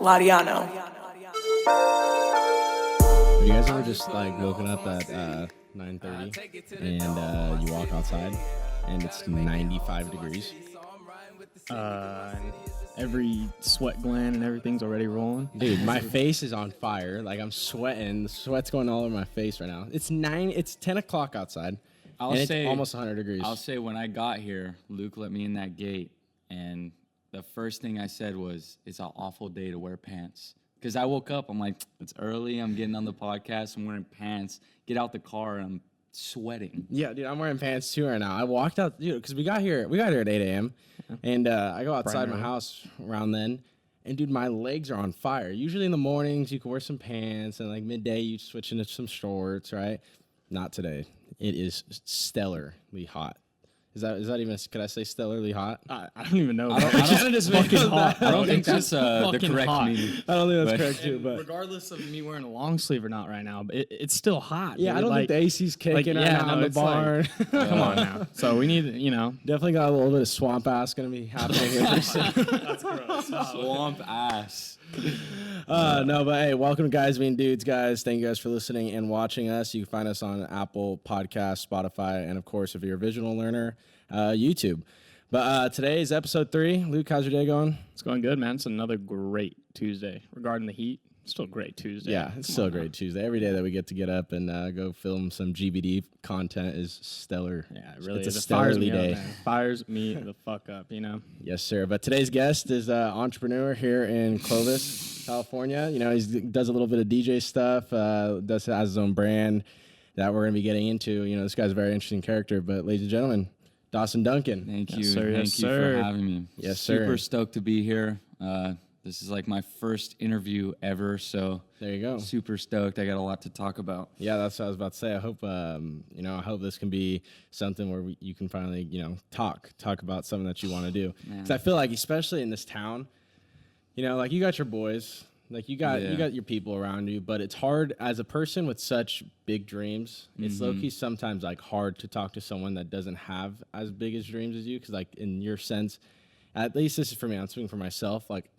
Lariano. Have you guys ever just like woken up at 9:30 and you walk outside and it's 95 degrees? And every sweat gland and everything's already rolling. Dude, my face is on fire. Like I'm sweating. The sweat's going all over my face right now. It's 10 o'clock outside. It's almost 100 degrees. I'll say when I got here, Luke let me in that gate, and the first thing I said was, "It's an awful day to wear pants." Because I woke up, I'm like, it's early. I'm getting on the podcast. I'm wearing pants. Get out the car, and I'm sweating. Yeah, dude, I'm wearing pants too right now. I walked out, dude, because we got here at 8 a.m. And I go outside my house around then, and dude, my legs are on fire. Usually in the mornings you can wear some pants, and like midday you switch into some shorts, right? Not today. It is stellarly hot. Is that even? Could I say stellarly hot? I don't even know. I don't think that's the fucking correct hot. meaning. I don't think that's correct too. But regardless of me wearing a long sleeve or not right now, but it's still hot. yeah, dude. I don't think the AC's kicking right now in the it's barn. like, come on now. So we need, Definitely got a little bit of swamp ass gonna be happening here pretty soon. That's gross. Swamp ass. No, but hey, welcome to Guys Being Dudes, guys. Thank you guys for listening and watching us. You can find us on Apple Podcasts, Spotify, and of course, if you're a visual learner, YouTube. But today is episode 3. Luke, how's your day going? It's going good, man. It's another great Tuesday. Regarding the heat, still a great Tuesday. Yeah, it's still a great Tuesday. Every day that we get up and go film some GBD content is stellar. Yeah, it really it's is. a stellarly day. Fires me the fuck up, Yes, sir. But today's guest is an entrepreneur here in Clovis, California. He does a little bit of DJ stuff, has his own brand that we're going to be getting into. This guy's a very interesting character. But ladies and gentlemen, Dawson Duncan. Thank you. Yes, sir. Thank you for having me. Yes, sir. Super stoked to be here. This is like my first interview ever, so There you go. super stoked. I got a lot to talk about. Yeah, that's what I was about to say. I hope, I hope this can be something where you can finally, talk about something that you want to do. Because I feel like, especially in this town, like you got your boys, like you got your people around you, but it's hard as a person with such big dreams. It's low-key sometimes like hard to talk to someone that doesn't have as big as dreams as you. Because like in your sense, at least this is for me. I'm speaking for myself. Like,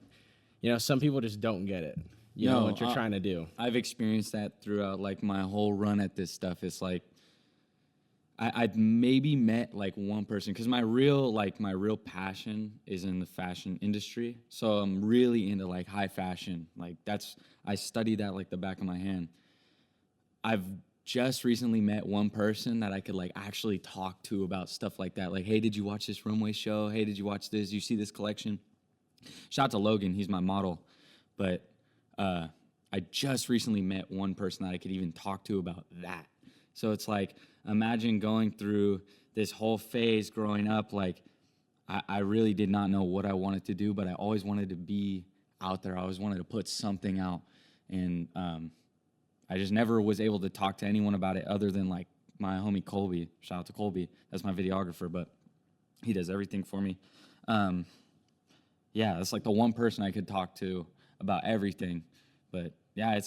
some people just don't get it. You know what you're trying to do. I've experienced that throughout like my whole run at this stuff. It's like I've maybe met like one person, because my real passion is in the fashion industry. So I'm really into like high fashion. Like I study that like the back of my hand. I've just recently met one person that I could like actually talk to about stuff like that. Like, hey, did you watch this runway show? Hey, did you watch this? You see this collection? Shout out to Logan, he's my model. But I just recently met one person that I could even talk to about that. So it's like, imagine going through this whole phase growing up. Like, I really did not know what I wanted to do, but I always wanted to be out there. I always wanted to put something out. And I just never was able to talk to anyone about it other than like my homie Colby. Shout out to Colby. That's my videographer, but he does everything for me. Yeah, that's like the one person I could talk to about everything. But yeah,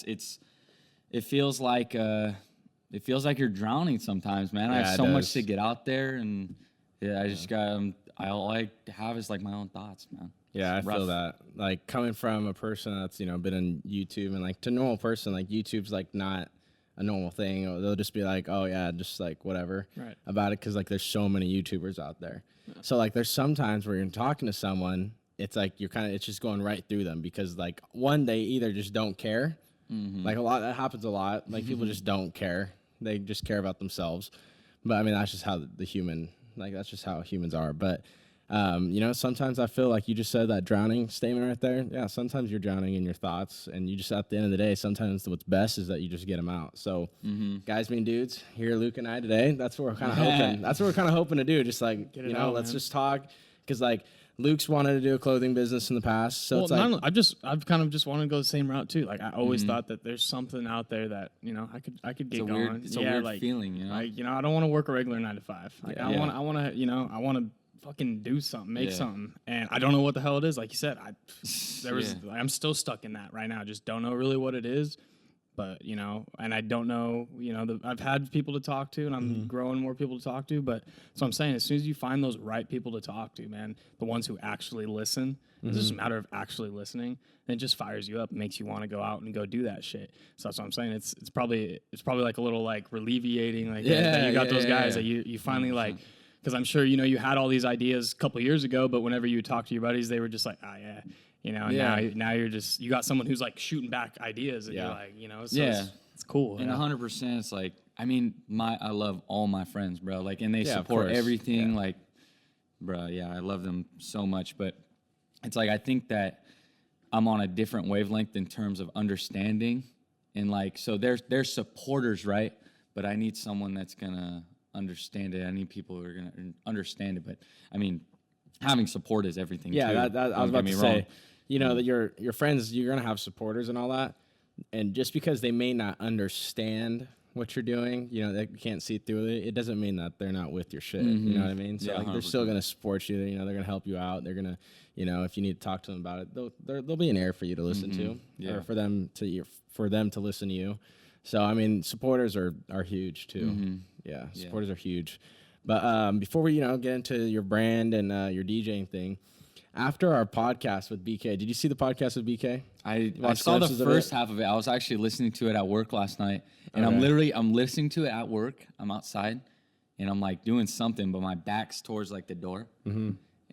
it feels like you're drowning sometimes, man. I have so much to get out there, and I just got all I have is like my own thoughts, man. Yeah, I feel that. Like coming from a person that's, been on YouTube, and like to a normal person, like YouTube's like not a normal thing. They'll just be like, oh yeah, just like whatever about it. Cause like there's so many YouTubers out there. Yeah. So like there's some times where you're talking to someone, it's like it's just going right through them, because like one, they either just don't care. Like that happens a lot. Like people just don't care. They just care about themselves. But I mean, that's just how that's just how humans are. But sometimes I feel like you just said that drowning statement right there. Yeah, sometimes you're drowning in your thoughts, and you just, at the end of the day, sometimes what's best is that you just get them out. So, Guys Being Dudes, here Luke and I today, that's what we're kind of hoping. That's what we're kind of hoping to do. Just like, let's just talk, because like Luke's wanted to do a clothing business in the past. So it's like, I've kind of just wanted to go the same route too. Like I always thought that there's something out there that I could get going. It's a weird feeling, Like I don't want to work a regular 9 to 5. Like I want to fucking do something, make something, and I don't know what the hell it is. Like you said, I'm still stuck in that right now. Just don't know really what it is. But, you know, and I don't know, you know, I've had people to talk to, and I'm growing more people to talk to. But so I'm saying, as soon as you find those right people to talk to, man, the ones who actually listen, it's just a matter of actually listening, and it just fires you up and makes you want to go out and go do that shit. So that's what I'm saying. It's probably like a little like relieving, like that you got those guys that you finally like. Because I'm sure, you know, you had all these ideas a couple years ago, but whenever you talk to your buddies, they were just like, oh, yeah. You know, and now you're just, you got someone who's like shooting back ideas, and you're like, you know, so it's cool. And 100%, it's like, I mean, I love all my friends, bro. Like, and they support everything. Like, bro, I love them so much. But it's like, I think that I'm on a different wavelength in terms of understanding. And like, so they're supporters, right? But I need someone that's going to understand it. I need people who are going to understand it. But I mean, having support is everything. Yeah, too. I was about to say, you know, that your friends, you're gonna have supporters and all that, and just because they may not understand what you're doing, you know, they can't see through it, it doesn't mean that they're not with your shit. You know what I mean? So like, they're still gonna support you. You know, they're gonna help you out. They're gonna, you know, if you need to talk to them about it, there'll be an ear for you to listen to, or for them to listen to you. So I mean, supporters are huge too. Yeah, supporters are huge. But before we, you know, get into your brand and your DJing thing, after our podcast with BK, did you see the podcast with BK? I saw the first half of it. I was actually listening to it at work last night, and I'm listening to it at work. I'm outside, and I'm like doing something, but my back's towards like the door.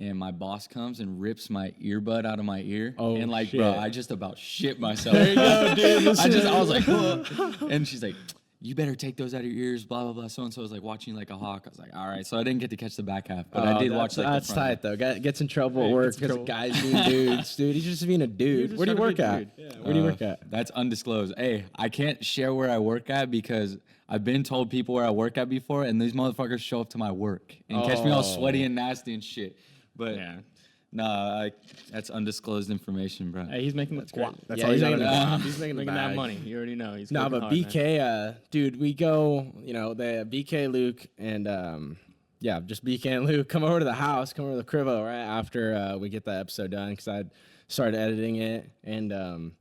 And my boss comes and rips my earbud out of my ear. Oh, and like, shit. Bro, I just about shit myself. There you go, dude. I was like, whoa. And she's like, you better take those out of your ears, blah, blah, blah. So-and-so was like watching like a hawk. I was like, all right. So I didn't get to catch the back half, but I did watch like that's the front tight, though. Gets in trouble at work because guys being dudes. Dude, he's just being a dude. Where do you work at? Yeah, where do you work at? That's undisclosed. Hey, I can't share where I work at because I've been told people where I work at before, and these motherfuckers show up to my work and catch me all sweaty and nasty and shit. But nah, that's undisclosed information, bro. Hey, he's making the guap. That's all he's making. He's making that money. You already know. He's but hard, BK, dude, we go, you know, BK, Luke, and just BK and Luke come over to the house, come over to the cribbo right after we get that episode done, because I started editing it, and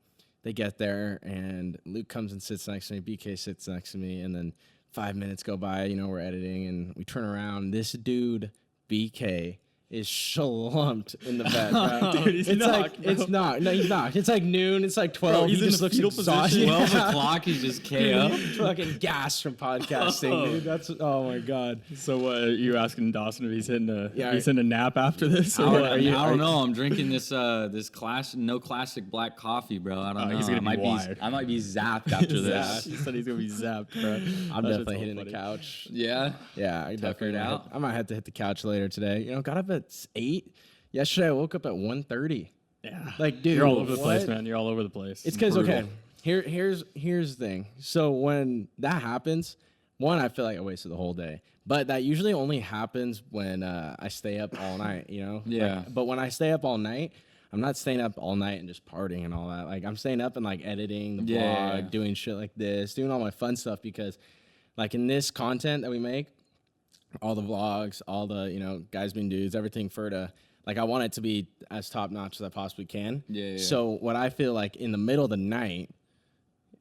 they get there, and Luke comes and sits next to me, BK sits next to me, and then 5 minutes go by, you know, we're editing, and we turn around, this dude, BK, is slumped in the bed, bro. Dude, he's knocked, bro. It's not. No, he's not. It's like noon. It's like 12. Bro, he's he just looks exhausted. 12 o'clock, he's just KO. Fucking gas from podcasting, dude. That's, oh my God. So what, are you asking Dawson if he's hitting a nap after this? Or I don't know. I'm drinking this no classic black coffee, bro. I don't know. He's gonna be wired. I might be zapped after this. He said he's gonna be zapped, bro. I'm definitely hitting the couch. Yeah? Yeah, I definitely I might have to hit the couch later today. You know, got up at 8. Yesterday I woke up at 1:30. Yeah. Like, dude, you're all over the place, man. You're all over the place. It's because, okay, here's the thing. So when that happens, one, I feel like I wasted the whole day. But that usually only happens when I stay up all night, you know? Yeah. But when I stay up all night, I'm not staying up all night and just partying and all that. Like, I'm staying up and, like, editing the vlog, doing shit like this, doing all my fun stuff, because, like, in this content that we make, all the vlogs, all the, you know, guys being dudes, everything like, I want it to be as top notch as I possibly can. Yeah. So what I feel like in the middle of the night,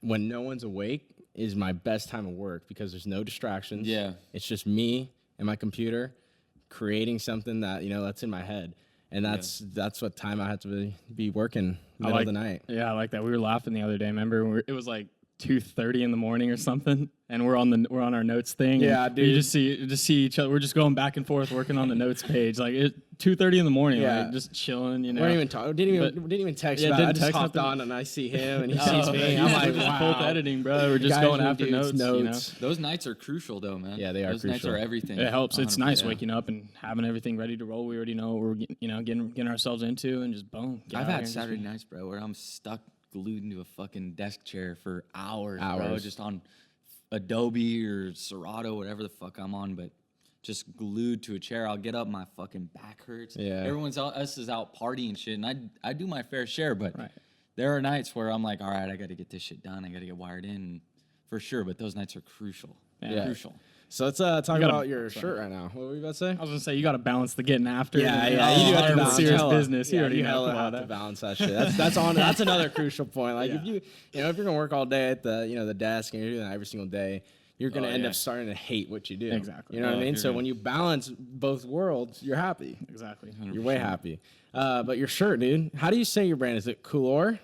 when no one's awake, is my best time of work, because there's no distractions. Yeah. It's just me and my computer creating something that, you know, that's in my head. And that's what time I have to be working middle of the night. Yeah, I like that. We were laughing the other day. Remember, it was like 2:30 in the morning or something, and we're on our notes thing. Yeah, dude. You just see each other. We're just going back and forth working on the notes page. Like 2:30 in the morning, like, just chilling. You know, we didn't even text. I just hopped on and I see him and he sees me. I'm like, wow. Both editing, bro. We're just going after notes. You know? Those nights are crucial, though, man. Yeah, they are. Those nights are everything. It helps. 100%. It's nice waking up and having everything ready to roll. We already know what we're getting ourselves into, and just boom. I've had Saturday nights, bro, where I'm stuck glued into a fucking desk chair for hours, bro, just on Adobe or Serato, whatever the fuck I'm on, but just glued to a chair. I'll get up, my fucking back hurts. Yeah. Everyone else is out partying shit, and I do my fair share, but there are nights where I'm like, all right, I got to get this shit done. I got to get wired in, for sure, but those nights are crucial. Yeah. Crucial. So let's talk about your shirt right now. What were you about to say? I was gonna say you got to balance the getting after. Yeah, you do have to balance serious hella, business. You already you know hella about have it. to balance that shit. That's another crucial point. Like if you know if you're gonna work all day at the desk and you're doing that every single day, you're gonna end up starting to hate what you do. Exactly. You know what I mean? So when you balance both worlds, you're happy. Exactly. 100%. You're way happy. But your shirt, dude. How do you say your brand? Is it Couleur?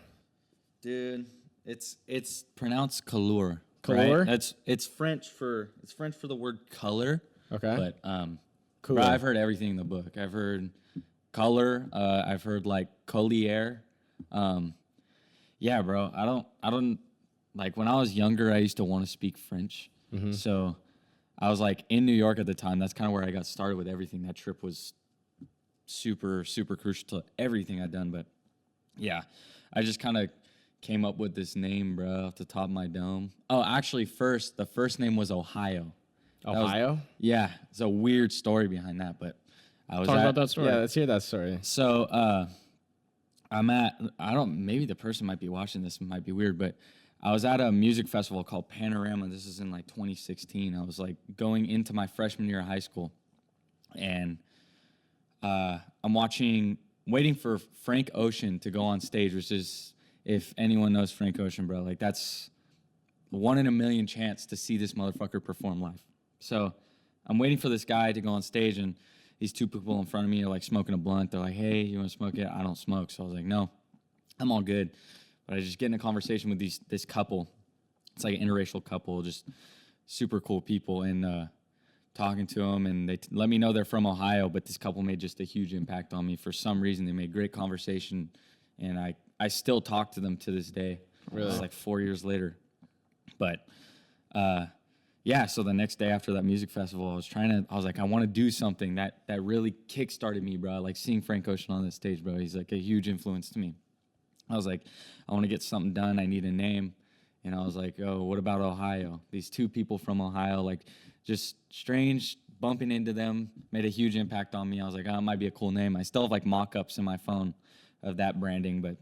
Dude, it's pronounced couleur. Couleur? Right? It's French for the word color. Okay. But Cool. bro, I've heard everything in the book. I've heard color. I've heard like collier. Yeah, bro. I don't like when I was younger. I used to want to speak French. So I was like in New York at the time. That's kind of where I got started with everything. That trip was super crucial to everything I'd done. But yeah, I just kind of came up with this name, bro, off the top of my dome. Oh, actually, the first name was Ohio. Ohio? Yeah, it's a weird story behind that, but I was Talk about that story. Yeah, let's hear that story. So maybe the person might be watching this, might be weird, but I was at a music festival called Panorama. This is in like 2016. I was like going into my freshman year of high school, and I'm waiting for Frank Ocean to go on stage, which is, if anyone knows Frank Ocean, bro, like that's 1 in a million chance to see this motherfucker perform live. So I'm waiting for this guy to go on stage, and these two people in front of me are like smoking a blunt. They're like, "Hey, you want to smoke it?" I don't smoke. So I was like, "No, I'm all good." But I just get in a conversation with this couple. It's like an interracial couple, just super cool people, and talking to them, and they let me know they're from Ohio, but this couple made just a huge impact on me. For some reason, they made great conversation, and I still talk to them to this day. Really? It's like 4 years later. But yeah, so the next day after that music festival, I was like, I want to do something that really kickstarted me, bro. Like seeing Frank Ocean on that stage, bro. He's like a huge influence to me. I was like, I want to get something done. I need a name. And I was like, oh, what about Ohio? These two people from Ohio, like just strange, bumping into them made a huge impact on me. I was like, oh, it might be a cool name. I still have like mock-ups in my phone of that branding, but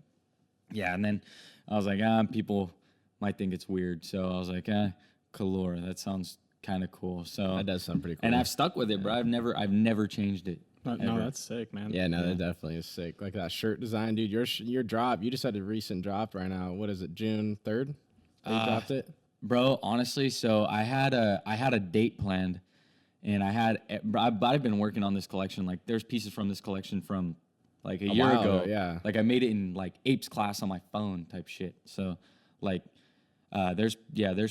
yeah. And then I was like, people might think it's weird. So I was like, Couleur, that sounds kind of cool. So That does sound pretty cool. and I've stuck with it, bro. I've never changed it. No, that's sick, man. Yeah, no, that definitely is sick. Like that shirt design, dude. Your drop, you just had a recent drop right now. What is it, June 3rd? You dropped it? Bro, honestly, so I had a date planned, and I've been working on this collection. Like, there's pieces from this collection from like a year while ago. ago, yeah. Like I made it in like apes class on my phone type shit. So like there's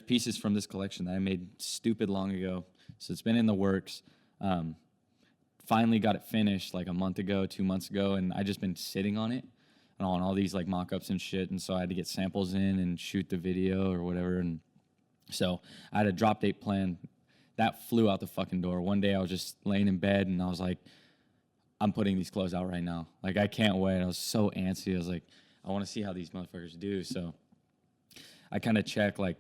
pieces from this collection that I made stupid long ago. So it's been in the works. Finally got it finished like a month ago, 2 months ago, and I just been sitting on it and on all these like mock-ups and shit. And so I had to get samples in and shoot the video or whatever. And so I had a drop date plan. That flew out the fucking door. One day I was just laying in bed and I was like, I'm putting these clothes out right now. Like, I can't wait. I was so antsy. I was like, I want to see how these motherfuckers do. So I kind of check, like,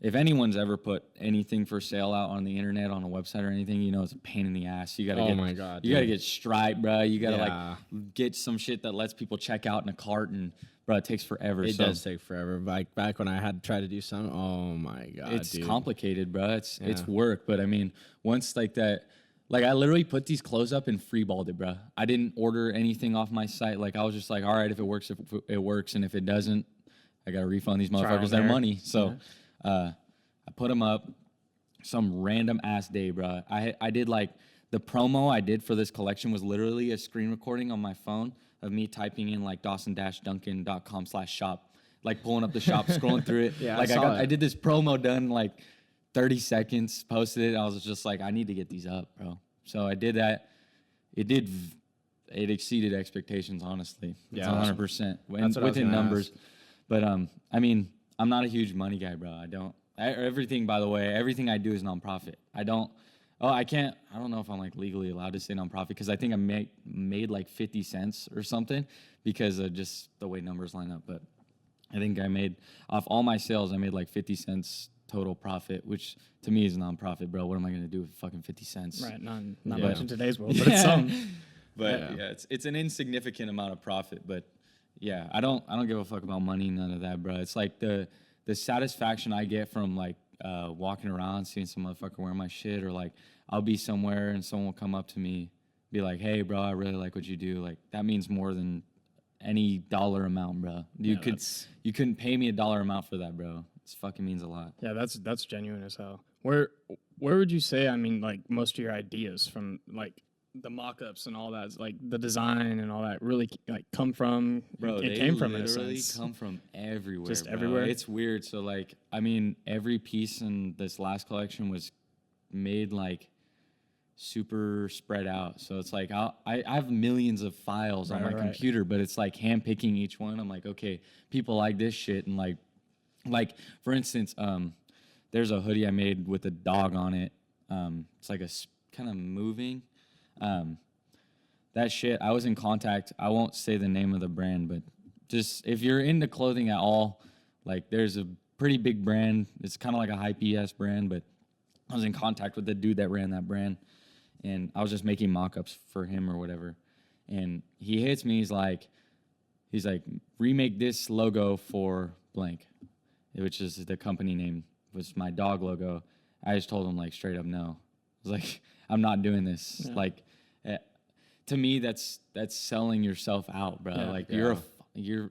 if anyone's ever put anything for sale out on the internet, on a website or anything, you know it's a pain in the ass. You gotta my God, you gotta get Stripe, bro. You gotta like get some shit that lets people check out in a cart, and bro, it takes forever. It does take forever. Like back when I had to try to do something, oh my God, it's dude. complicated, bro. It's work, but I mean, once like that, like I literally put these clothes up and freeballed it, bro. I didn't order anything off my site. Like I was just like, all right, if it works, it works, and if it doesn't, I gotta refund these motherfuckers their money. So. I put them up some random ass day, bro. I did like the promo I did for this collection was literally a screen recording on my phone of me typing in like Dawson-Duncan.com/shop, like pulling up the shop, scrolling through it. Yeah, like I did this promo done like 30 seconds, posted it. I was just like, I need to get these up, bro. So I did that. It exceeded expectations, honestly. Yeah, 100%. Within numbers. Ask. But I mean, I'm not a huge money guy, bro. Everything, by the way, everything I do is nonprofit. I don't know if I'm like legally allowed to say nonprofit because I think I made like 50 cents or something because of just the way numbers line up. But I think I made, off all my sales, I made like 50 cents total profit, which to me is nonprofit, bro. What am I going to do with fucking 50 cents? Right, not much in today's world, but it's some. But yeah, it's an insignificant amount of profit. But yeah, I don't give a fuck about money, none of that, bro. It's like the satisfaction I get from like walking around, seeing some motherfucker wearing my shit, or like I'll be somewhere and someone will come up to me, be like, "Hey, bro, I really like what you do." Like that means more than any dollar amount, bro. You couldn't pay me a dollar amount for that, bro. It fucking means a lot. Yeah, that's genuine as hell. Where would you say, I mean, like most of your ideas from like the mock-ups and all that, like the design and all that, really like come from? Bro, it came from literally come from everywhere. Just bro. everywhere. It's weird. So like, I mean, every piece in this last collection was made like super spread out. So it's like I have millions of files on my computer, but it's like handpicking each one. I'm like, okay, people like this shit, and like for instance, there's a hoodie I made with a dog on it. It's like a kind of moving. That shit, I was in contact. I won't say the name of the brand, but just if you're into clothing at all, like there's a pretty big brand. It's kind of like a hype-ass brand, but I was in contact with the dude that ran that brand, and I was just making mock-ups for him or whatever. And he hits me. He's like, remake this logo for blank, which is the company name, was my dog logo. I just told him like straight up no. I was like, I'm not doing this. Yeah. Like, to me, that's selling yourself out, bro. Yeah, like you're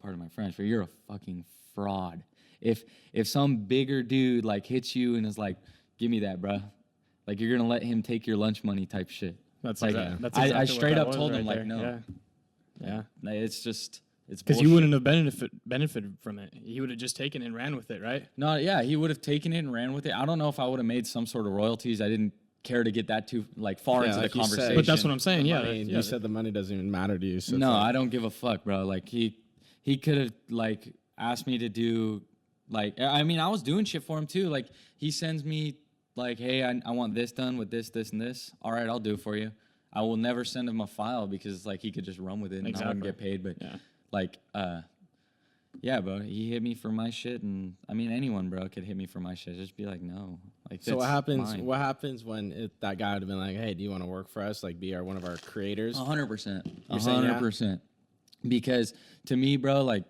part of my French, but you're a fucking fraud. If some bigger dude like hits you and is like, give me that, bro. Like you're gonna let him take your lunch money type shit. That's like that's exactly I straight up told right him there. like no. Yeah. It's just. Because you wouldn't have benefited from it. He would have just taken it and ran with it, right? No, yeah, he would have taken it and ran with it. I don't know if I would have made some sort of royalties. I didn't care to get that too like far into like the conversation. But that's what I'm saying. You said the money doesn't even matter to you. So no, I don't give a fuck, bro. Like he could have like asked me to do like, I mean, I was doing shit for him too. Like he sends me like, hey, I want this done with this, this, and this. All right, I'll do it for you. I will never send him a file because like he could just run with it and I wouldn't get paid. But like, yeah, bro, he hit me for my shit, and I mean anyone, bro, could hit me for my shit. Just be like, no. Like, so what happens? Mine. What happens when that guy would have been like, hey, do you want to work for us? Like, be one of our creators? 100%. 100%. Because to me, bro, like,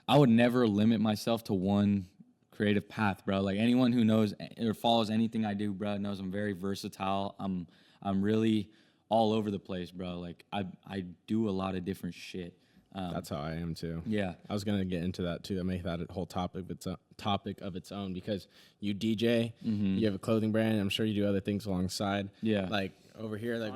I would never limit myself to one creative path, bro. Like anyone who knows or follows anything I do, bro, knows I'm very versatile. I'm really all over the place, bro. Like I do a lot of different shit. That's how I am too. Yeah, I was gonna get into that too. I make that a whole topic of its own because you DJ, you have a clothing brand. And I'm sure you do other things alongside. Yeah, like over here, like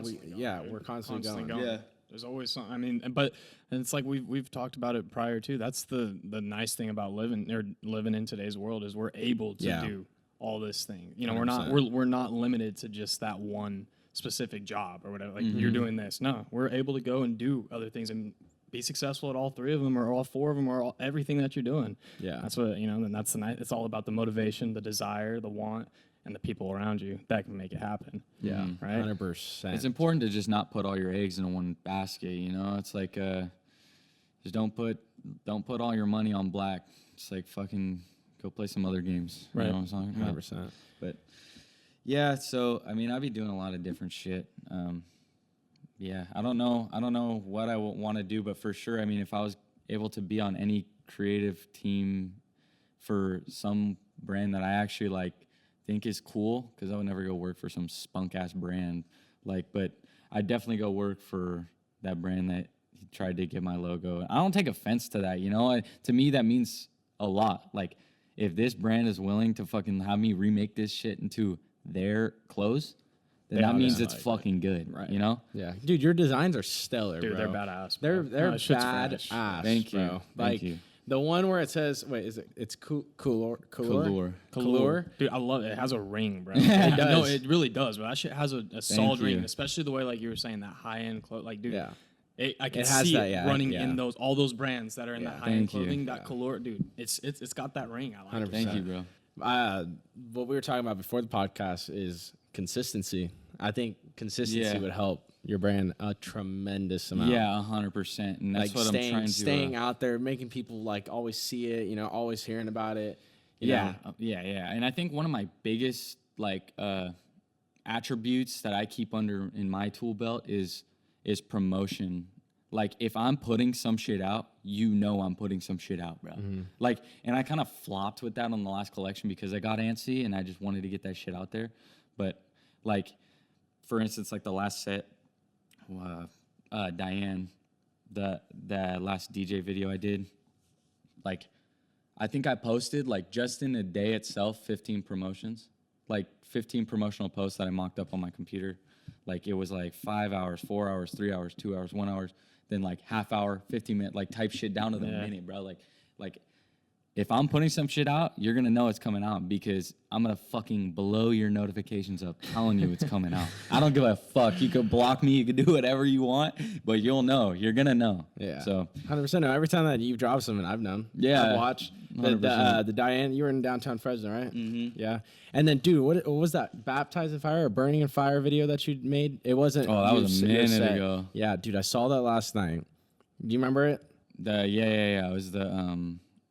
we're constantly going. Yeah, there's always something. I mean, but and it's like we've talked about it prior too. That's the nice thing about living in today's world is we're able to do all this thing. You know, 100%. we're not limited to just that one specific job or whatever. Like you're doing this. No, we're able to go and do other things and be successful at all three of them or all four of them or everything that you're doing. Yeah. That's what, and that's the nice, it's all about the motivation, the desire, the want, and the people around you that can make it happen. Yeah. Right. 100%. It's important to just not put all your eggs in one basket. It's like, just don't put all your money on black. It's like fucking go play some other games. Right. You know what I'm talking about? 100%. But yeah, so, I mean, I'd be doing a lot of different shit. Yeah, I don't know what I want to do, but for sure, I mean, if I was able to be on any creative team for some brand that I actually like think is cool, because I would never go work for some spunk ass brand, but I'd definitely go work for that brand that tried to get my logo. I don't take offense to that, to me that means a lot. Like if this brand is willing to fucking have me remake this shit into their clothes, then that means it's fucking good, right? Yeah, dude, your designs are stellar, dude. Bro. They're badass. Bro. They're badass. Thank you, bro. Thank you. The one where it says, wait, is it? It's Couleur. Dude, I love it. It has a ring, bro. It does. No, it really does. But that shit has a solid ring, especially the way like you were saying that high end clothes. Like, dude, I can see it running in all those brands that are in that high end clothing. That Couleur, dude, it's got that ring. I like 100%. it. Thank you, bro. What we were talking about before the podcast is consistency. I think consistency would help your brand a tremendous amount. Yeah, 100%. And that's what I'm trying to staying out there, making people like always see it, always hearing about it. Yeah. And I think one of my biggest like attributes that I keep in my tool belt is promotion. like if I'm putting some shit out, you know I'm putting some shit out, bro. Like, and I kind of flopped with that on the last collection because I got antsy and I just wanted to get that shit out there. But like, for instance, like the last set, Diane, the last DJ video I did, like, I think I posted like just in a day itself 15 promotions, like 15 promotional posts that I mocked up on my computer. Like it was like 5 hours, 4 hours, 3 hours, 2 hours, 1 hour, then like half hour, 15-minute, like type shit down to the minute, bro. Like if I'm putting some shit out, you're gonna know it's coming out because I'm gonna fucking blow your notifications up telling you it's coming out. I don't give a fuck. You could block me, you could do whatever you want, but you'll know. You're gonna know. Yeah. So 100%. No, every time that you drop something, I've known. Yeah. I've watched the Diane. You were in downtown Fresno, right? Mm-hmm. Yeah. And then, dude, what was that? Baptized in Fire or Burning in Fire video that you made? It wasn't. Oh, that was a minute ago. Yeah, dude, I saw that last night. Do you remember it? Yeah. It was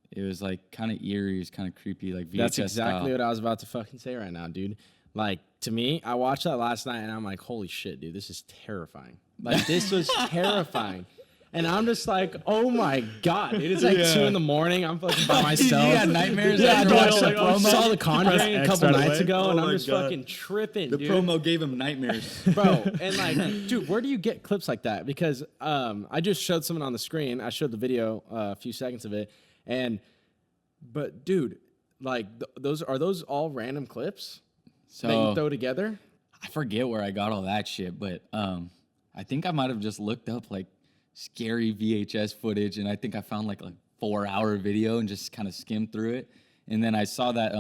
it was like kind of eerie, it was kind of creepy, like VHS That's exactly style. what I was about to fucking say right now, dude. Like, to me, I watched that last night and I'm like, holy shit, dude, this is terrifying. Like, this was terrifying. And I'm just like, oh my God. It is like 2 in the morning. I'm fucking by myself. You had nightmares? Yeah, after dude, watching the I promo? saw the Conjuring a couple nights ago and I'm just God. fucking tripping, The dude. promo gave him nightmares. Bro, and like, dude, where do you get clips like that? Because I just showed someone on the screen. I showed the video, a few seconds of it. But dude, like, those all random clips that you throw together? I forget where I got all that shit, but I think I might have just looked up like scary VHS footage, and I think I found like a 4-hour video and just kind of skimmed through it. And then I saw that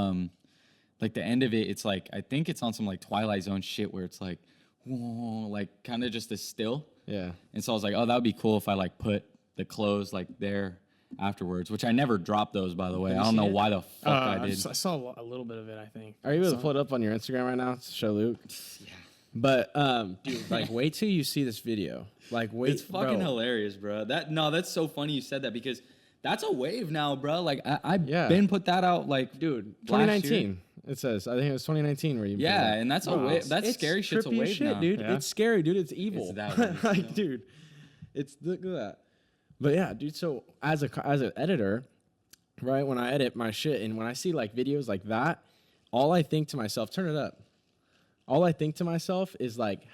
like the end of it, it's like, I think it's on some like Twilight Zone shit where it's like, whoa, like kind of just a still. Yeah. And so I was like, oh, that would be cool if I like put the clothes like there afterwards, which I never dropped those, by the way. I don't know why the fuck I did. I saw a little bit of it, I think. Are you able to pull it up on your Instagram right now to show Luke? Yeah. But dude, like, wait till you see this video. Like, wait, it's fucking hilarious, bro. That's so funny you said that because that's a wave now, bro. Like I've been put that out, like, dude, 2019. It says, I think it was 2019 where you. Yeah, and that's a wave. That's scary shit's a wave shit, now, dude. Yeah. It's scary, dude. It's evil. It's that wave, like, dude, look at that. But yeah, dude. So as an editor, right, when I edit my shit and when I see like videos like that, all I think to myself, turn it up. All I think to myself is like,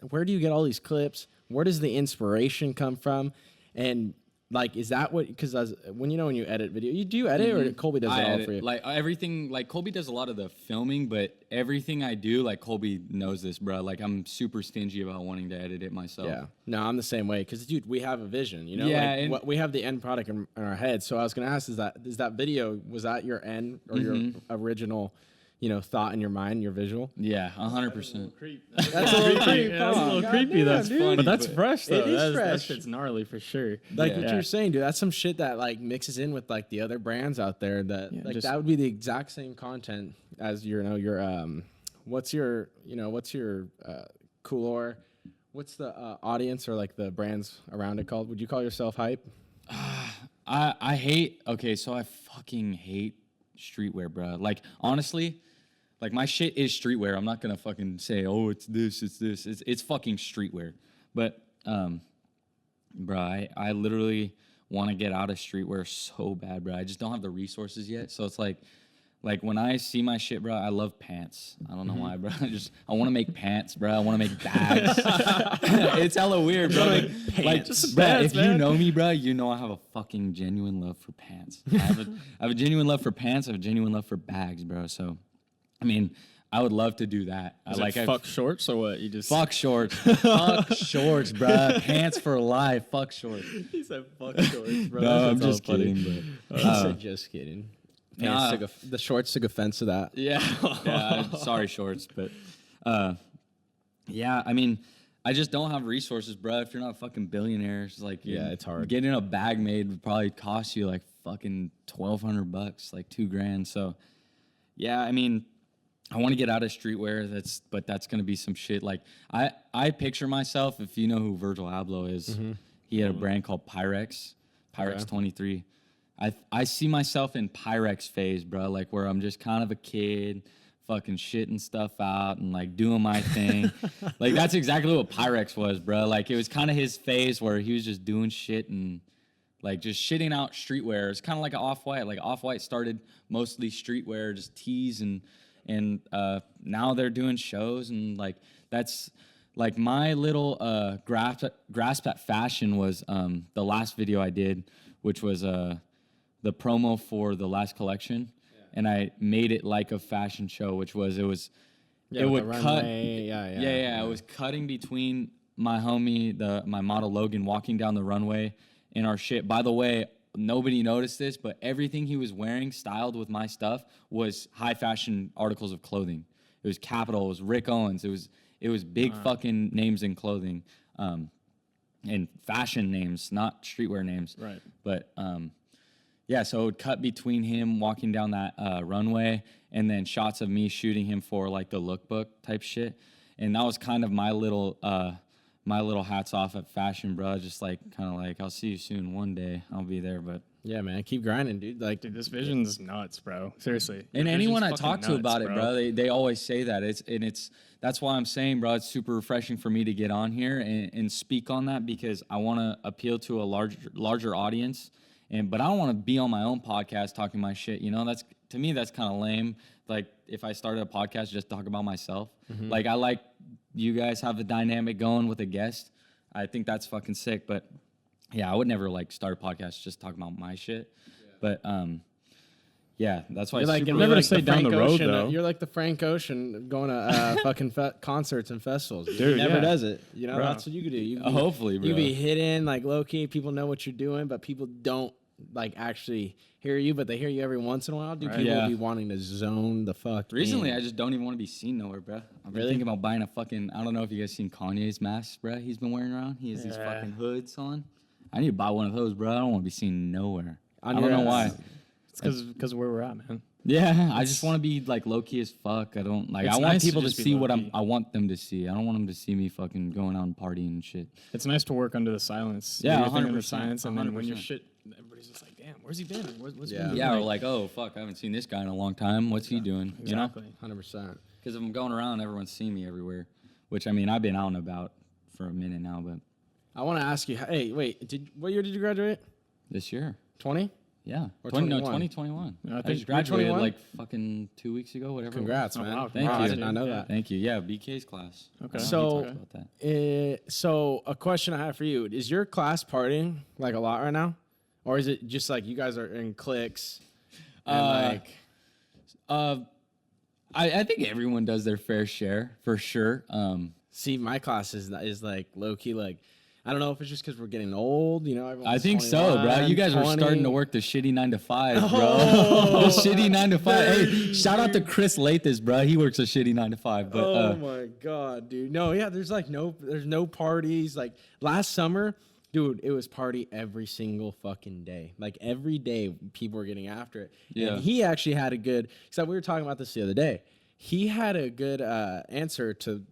where do you get all these clips? Where does the inspiration come from? And like, is that what? Because when you edit video, do you edit or Colby does it all for you? Like everything, like Colby does a lot of the filming, but everything I do, like Colby knows this, bro. Like I'm super stingy about wanting to edit it myself. Yeah, no, I'm the same way. Because dude, we have a vision, you know. Yeah, like, we have the end product in our head. So I was gonna ask, is that video, was that your end or your original, thought in your mind, your visual? Yeah, 100%. That's a little creepy. That's a little creepy. That's funny, but that's fresh though. It is fresh. That shit's gnarly for sure. Like what you're saying, dude. That's some shit that like mixes in with like the other brands out there. That like that would be the exact same content as your what's your Coolor? What's the audience or like the brands around it called? Would you call yourself hype? I hate. Okay, so I fucking hate streetwear, bro. Like honestly. Like, my shit is streetwear. I'm not going to fucking say, oh, it's this. It's fucking streetwear. But, bro, I literally want to get out of streetwear so bad, bro. I just don't have the resources yet. So it's like when I see my shit, bro, I love pants. I don't know why, bro. I want to make pants, bro. I want to make bags. It's hella weird, bro. Like, just bro, pants, if man. you know me, bro, you know I have a fucking genuine love for pants. I have a genuine love for pants. I have a genuine love for bags, bro. So, I mean, I would love to do that. Fuck shorts or what? You just fuck shorts. Fuck shorts, bro. Pants for life. Fuck shorts. He said fuck shorts, bro. No, I'm just kidding, bro. He said just kidding. The shorts took offense to that. Yeah. Sorry, shorts, but yeah. I mean, I just don't have resources, bro. If you're not a fucking billionaire, it's like it's hard. Getting a bag made would probably cost you like fucking $1,200, like $2,000. So yeah, I mean. I want to get out of streetwear. But that's gonna be some shit. Like I picture myself, if you know who Virgil Abloh is, he had a brand called Pyrex 23. I see myself in Pyrex phase, bro. Like where I'm just kind of a kid, fucking shitting stuff out and like doing my thing. Like that's exactly what Pyrex was, bro. Like it was kind of his phase where he was just doing shit and like just shitting out streetwear. It's kind of like an Off-White. Like Off-White started mostly streetwear, just tees, and now they're doing shows, and like that's like my little grasp at fashion was the last video I did, which was the promo for the last collection. And I made it like a fashion show, it would cut. It was cutting between my homie, my model Logan, walking down the runway in our shit. By the way, nobody noticed this, but everything he was wearing, styled with my stuff, was high fashion articles of clothing. It was Capital, it was Rick Owens, it was big fucking names in clothing, and fashion names, not streetwear names. Right. But yeah, so it would cut between him walking down that runway and then shots of me shooting him for like the lookbook type shit. And that was kind of my little hats off at fashion, bro. Just like kind of like, I'll see you soon one day. I'll be there, but yeah, man, keep grinding, dude. Like, dude, this vision's nuts, bro. Seriously. And anyone I talk to about it, bro, they always say that. That's why I'm saying, bro, it's super refreshing for me to get on here and speak on that, because I want to appeal to a larger audience. But I don't want to be on my own podcast talking my shit. You know, to me, that's kind of lame. Like if I started a podcast just to talk about myself, like I like you guys have a dynamic going with a guest. I think that's fucking sick. But yeah, I would never like start a podcast just talking about my shit. Yeah. But yeah, that's why. You're never to say down the road though. You're like the Frank Ocean going to fucking concerts and festivals. Dude, he never does it. You know, bro. That's what you could do. Hopefully, bro. You be hidden like low key. People know what you're doing, but people don't like actually hear you. But they hear you every once in a while. People will be wanting to zone the fuck. Recently, I just don't even want to be seen nowhere, bro. I've been thinking about buying a fucking. I don't know if you guys seen Kanye's mask, bro. He's been wearing around. He has these fucking hoods on. I need to buy one of those, bro. I don't want to be seen nowhere. I don't know why. It's because of where we're at, man. Yeah, I just want to be like low key as fuck. I don't like. I want people to see what I want them to see. I don't want them to see me fucking going out and partying and shit. It's nice to work under the silence. Yeah, 100%. Under silence, and then when you're shit, everybody's just like, "Damn, where's he been? What's been doing?" Yeah, or like, "Oh fuck, I haven't seen this guy in a long time. What's he doing?" Exactly. You know, 100%. Because if I'm going around, everyone's seeing me everywhere. Which I mean, I've been out and about for a minute now, but I want to ask you. Hey, wait. What year did you graduate? This year. 20? Yeah. Or 2021. I just graduated like fucking 2 weeks ago, whatever. Congrats, man. Wow. Thank you. I did not know that. Thank you. Yeah, BK's class. Okay. So a question I have for you. Is your class partying like a lot right now? Or is it just like you guys are in cliques? And I think everyone does their fair share, for sure. See, my class is like low key, like, I don't know if it's just because we're getting old, you know. I think so, bro. You guys 20. are starting to work the shitty 9 to 5, bro. The shitty 9 to 5. Hey, shout out to Chris Lathis, bro. He works a shitty 9 to 5. But oh my god, dude. No, yeah. There's no parties. Like last summer, dude, it was party every single fucking day. Like every day, people were getting after it. Yeah. And he actually had a good. So we were talking about this the other day. He had a good answer to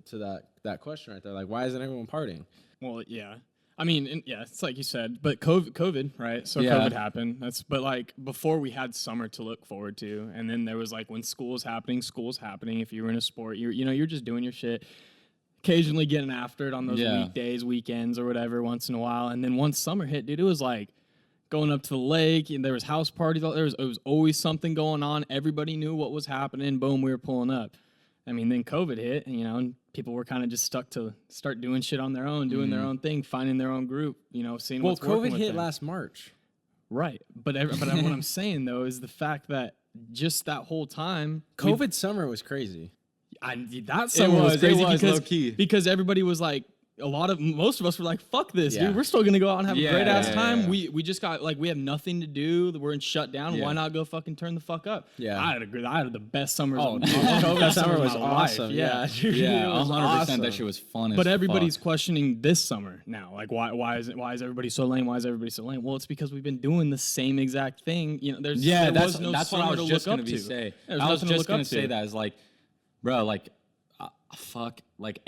that question right there. Like, why isn't everyone partying? Well, yeah. I mean, it's like you said, but COVID, right? So Yeah. COVID happened. But like before we had summer to look forward to, and then there was like when school's happening. If you were in a sport, you're just doing your shit. Occasionally getting after it on those weekdays, weekends, or whatever once in a while. And then once summer hit, dude, it was like going up to the lake, and there was house parties. It was always something going on. Everybody knew what was happening. Boom, we were pulling up. I mean, then COVID hit, and people were kind of just stuck to start doing shit on their own, doing their own thing, finding their own group, seeing what's working with them. Well, COVID hit last March. Right. But what I'm saying, though, is the fact that just that whole time... COVID summer was crazy. That summer was crazy because everybody was like, most of us were like, fuck this, dude. We're still going to go out and have a great ass time. Yeah. We just got, like, we have nothing to do. We're in shutdown. Yeah. Why not go fucking turn the fuck up? Yeah. I had the best summers. COVID summer was awesome. Yeah. Yeah, 100%. That shit was fun. But everybody's questioning this summer now. Like, why is everybody so lame? Why is everybody so lame? Well, it's because we've been doing the same exact thing. That's what I was just going to say. I was just going to say that is like, bro, like, fuck, like,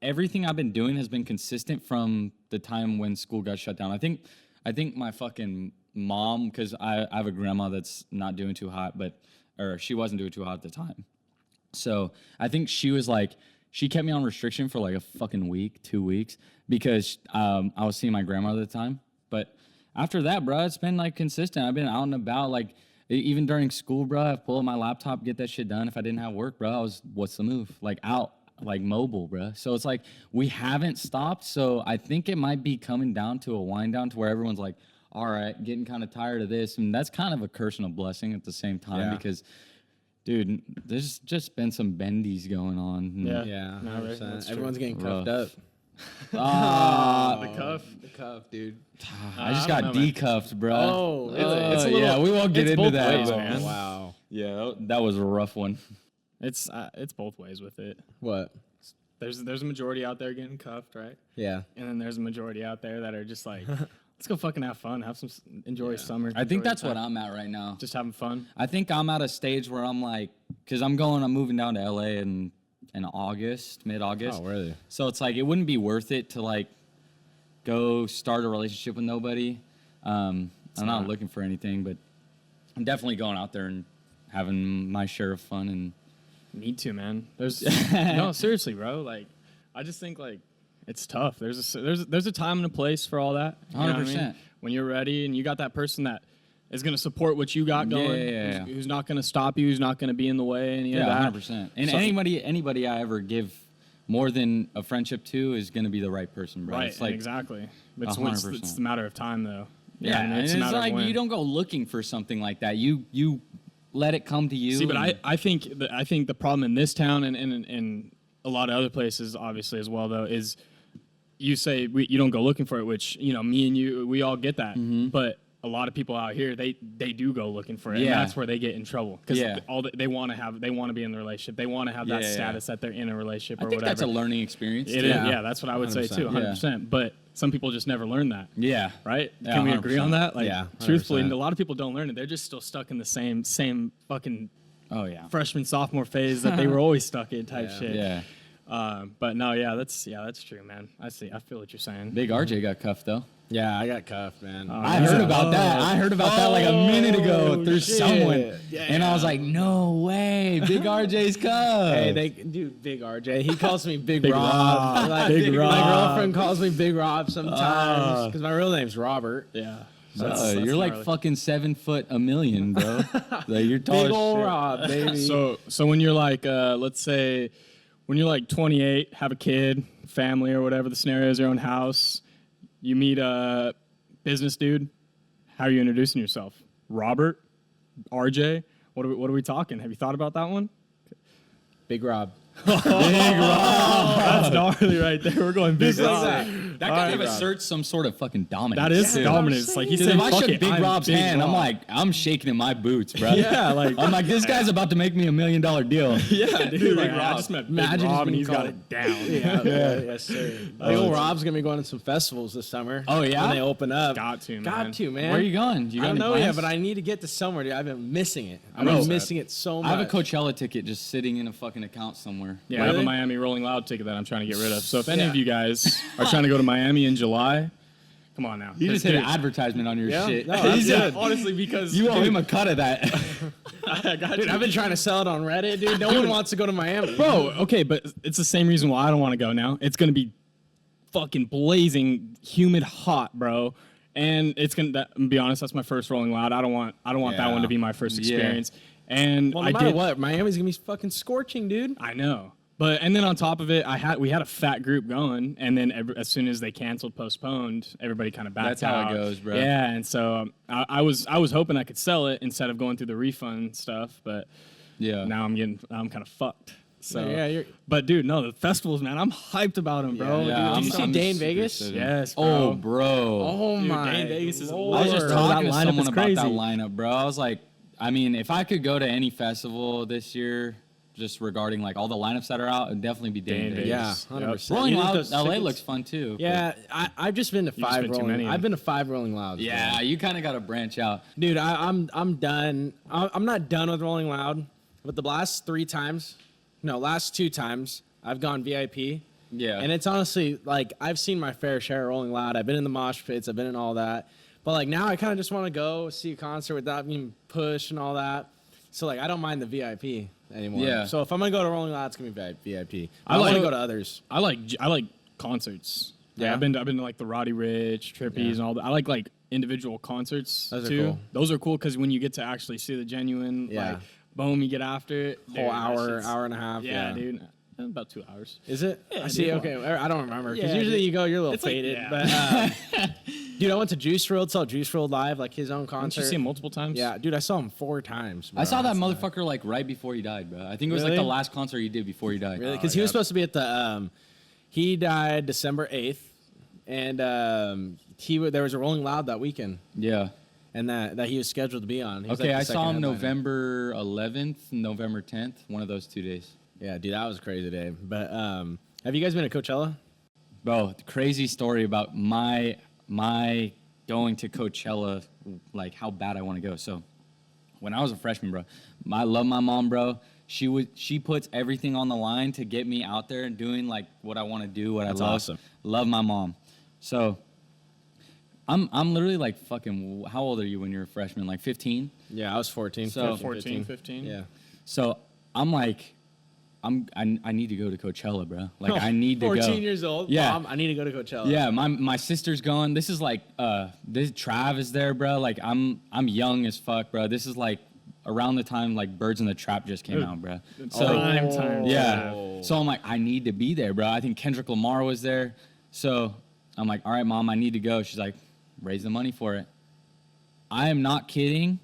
everything I've been doing has been consistent from the time when school got shut down. I think my fucking mom, because I have a grandma that's not doing too hot, or she wasn't doing too hot at the time. So I think she was like, she kept me on restriction for like a fucking week, 2 weeks, because I was seeing my grandmother at the time. But after that, bro, it's been like consistent. I've been out and about, like even during school, bro. I pull up my laptop, get that shit done. If I didn't have work, bro, what's the move? Like out, like mobile, bro. So it's like we haven't stopped. So I think it might be coming down to a wind down to where everyone's like, all right, getting kind of tired of this. And that's kind of a curse and a blessing at the same time because, dude, there's just been some bendies going on. Yeah. Everyone's getting cuffed up. The cuff, dude. I just got decuffed, bro. Oh, it's a little, yeah, we won't get into that. Ways, man. Wow. Yeah, that was a rough one. It's both ways with it. What? There's a majority out there getting cuffed, right? Yeah. And then there's a majority out there that are just like, let's go fucking have fun, enjoy summer. I think that's what I'm at right now. Just having fun. I think I'm at a stage where I'm like, because I'm moving down to LA in August, mid-August. Oh, really? So it's like, it wouldn't be worth it to like go start a relationship with nobody. I'm not looking for anything, but I'm definitely going out there and having my share of fun. And need to, man. There's no, seriously, bro. Like, I just think like it's tough. There's a time and a place for all that. 100%. When you're ready and you got that person that is going to support what you got going, who's not going to stop you, who's not going to be in the way, any of that. 100%. And so, anybody I ever give more than a friendship to is going to be the right person, bro. Right, it's like, exactly. It's the matter of time, though. Yeah, and it's like you don't go looking for something like that. You let it come to you. See, but I think the problem in this town and a lot of other places, obviously as well, though, is you say you don't go looking for it, which me and you, we all get that, but a lot of people out here, they do go looking for it, and that's where they get in trouble because they want to be in the relationship, they want to have that status that they're in a relationship or whatever. I think that's a learning experience. It is, that's what I would 100%. Say too, 100%. But some people just never learn that. Yeah, right. Yeah, Can we agree on that? Like, truthfully, a lot of people don't learn it. They're just still stuck in the same fucking freshman sophomore phase that they were always stuck in type shit. Yeah. But no, that's true, man. I feel what you're saying. Big RJ got cuffed though. Yeah, I got cuffed, man. I heard about that. I heard about that like a minute ago through someone. And I was like, no way. Big RJ's cuffed. Hey, Big RJ. He calls me Big Rob. Like, Big Rob. My girlfriend calls me Big Rob sometimes because my real name's Robert. Yeah. That's you're like gnarly. Fucking 7 foot a million, bro. Like you're tall Big as old shit. Rob, baby. So when you're like, let's say, when you're like 28, have a kid, family or whatever the scenario is, your own house, you meet a business dude, how are you introducing yourself? Robert? RJ? What are we talking? Have you thought about that one? Big Rob. Big Rob. That's gnarly right there. We're going Big Rob. That kind of asserts some sort of fucking dominance. That is dominance. Like he said, if I shook Big Rob's hand, I'm like, I'm shaking in my boots, bro. Yeah, like I'm like, this guy's about to make me $1 million deal. Yeah, dude. Like, I just met Big Rob and he's got it down. Yes, sir. Big old Rob's gonna be going to some festivals this summer. Oh yeah, when they open up. Got to, man. Where are you going? I don't know yet, but I need to get to somewhere, dude. I've been missing it. I've been missing it so much. I have a Coachella ticket just sitting in a fucking account somewhere. Yeah, I have a Miami Rolling Loud ticket that I'm trying to get rid of. So if any of you guys are trying to go to Miami in July, come on now. You just hit an advertisement on your shit. No, honestly, because you owe him a cut of that. Dude, I've been trying to sell it on Reddit, dude. No one wants to go to Miami. Bro, okay, but it's the same reason why I don't want to go now. It's going to be fucking blazing, humid hot, bro. And it's going to be honest, that's my first Rolling Loud. I don't want that one to be my first experience. And well, no matter what, Miami's going to be fucking scorching, dude. I know. And then on top of it, we had a fat group going, and then as soon as they postponed, everybody kind of backed out. That's how it goes, bro. Yeah, and so I was hoping I could sell it instead of going through the refund stuff, but now I'm kind of fucked. So but dude, no, the festivals, man, I'm hyped about them, bro. Yeah, did you see Day in Vegas? Yes, bro. Oh, bro. Oh dude, my. Day in Vegas is I was just Lord. talking to someone about crazy. that lineup, bro. I was like, I mean, if I could go to any festival this year, just regarding like all the lineups that are out, it'd definitely be Day in Vegas. Yeah, 100%. Rolling Loud, LA looks fun too. Yeah, I've just been to five Rolling. I've been to 5 Rolling Louds. Yeah, bro. you kind of got to branch out, dude. I'm done. I'm not done with Rolling Loud, but the last 2 times, I've gone VIP. Yeah, and it's honestly like I've seen my fair share of Rolling Loud. I've been in the mosh pits. I've been in all that. But like now, I kind of just want to go see a concert without being pushed and all that. So like I don't mind the VIP. anymore. Yeah. So if I'm gonna go to Rolling Loud, it's gonna be VIP. I I want to like- go to others. I like concerts. Like, Yeah? I've been to like the Roddy Ricch, Trippies, and all that. I like individual concerts Those are too. cool. Those are cool because when you get to actually see the genuine, like, boom, you get after it. Whole Dude, that hour, shit's- hour and a half. Yeah, dude. About 2 hours. Is it? Yeah, I see. dude. Okay, I don't remember because Yeah, usually dude. you go, you're a little It's like- faded. yeah. But dude, I went to Juice WRLD, saw Juice WRLD live, like his own Didn't concert. you see him multiple times? Yeah, dude, I saw him 4 times. Bro. I saw that That's motherfucker like right before he died, bro. I think it was like Really? the last concert he did before he died. Really? Because he was supposed to be at the. He died December 8th, and there was a Rolling Loud that weekend, Yeah. and that he was scheduled to be on. He was, Okay, like, the I second saw him headliner. November 11th, November 10th, one of those 2 days. Yeah, dude, that was a crazy day. But have you guys been to Coachella? Bro, the crazy story about my going to Coachella, like how bad I want to go. So, when I was a freshman, bro, I love my mom, bro. She puts everything on the line to get me out there and doing like what I want to do, what That's I love. awesome. Love my mom. So, I'm literally like fucking. How old are you when you're a freshman? Like 15. Yeah, I was 14. So- 14, 15. Yeah. So I'm like, I need to go to Coachella, bro. Like I need to 14 go. years old. Yeah. Mom, I need to go to Coachella. Yeah, my sister's going. This is like this Trav is there, bro. Like I'm young as fuck, bro. This is like around the time like Birds in the Trap just came out, bro. So Prime time. yeah. Oh. So I'm like, I need to be there, bro. I think Kendrick Lamar was there. So I'm like, all right, mom, I need to go. She's like, raise the money for it. I am not kidding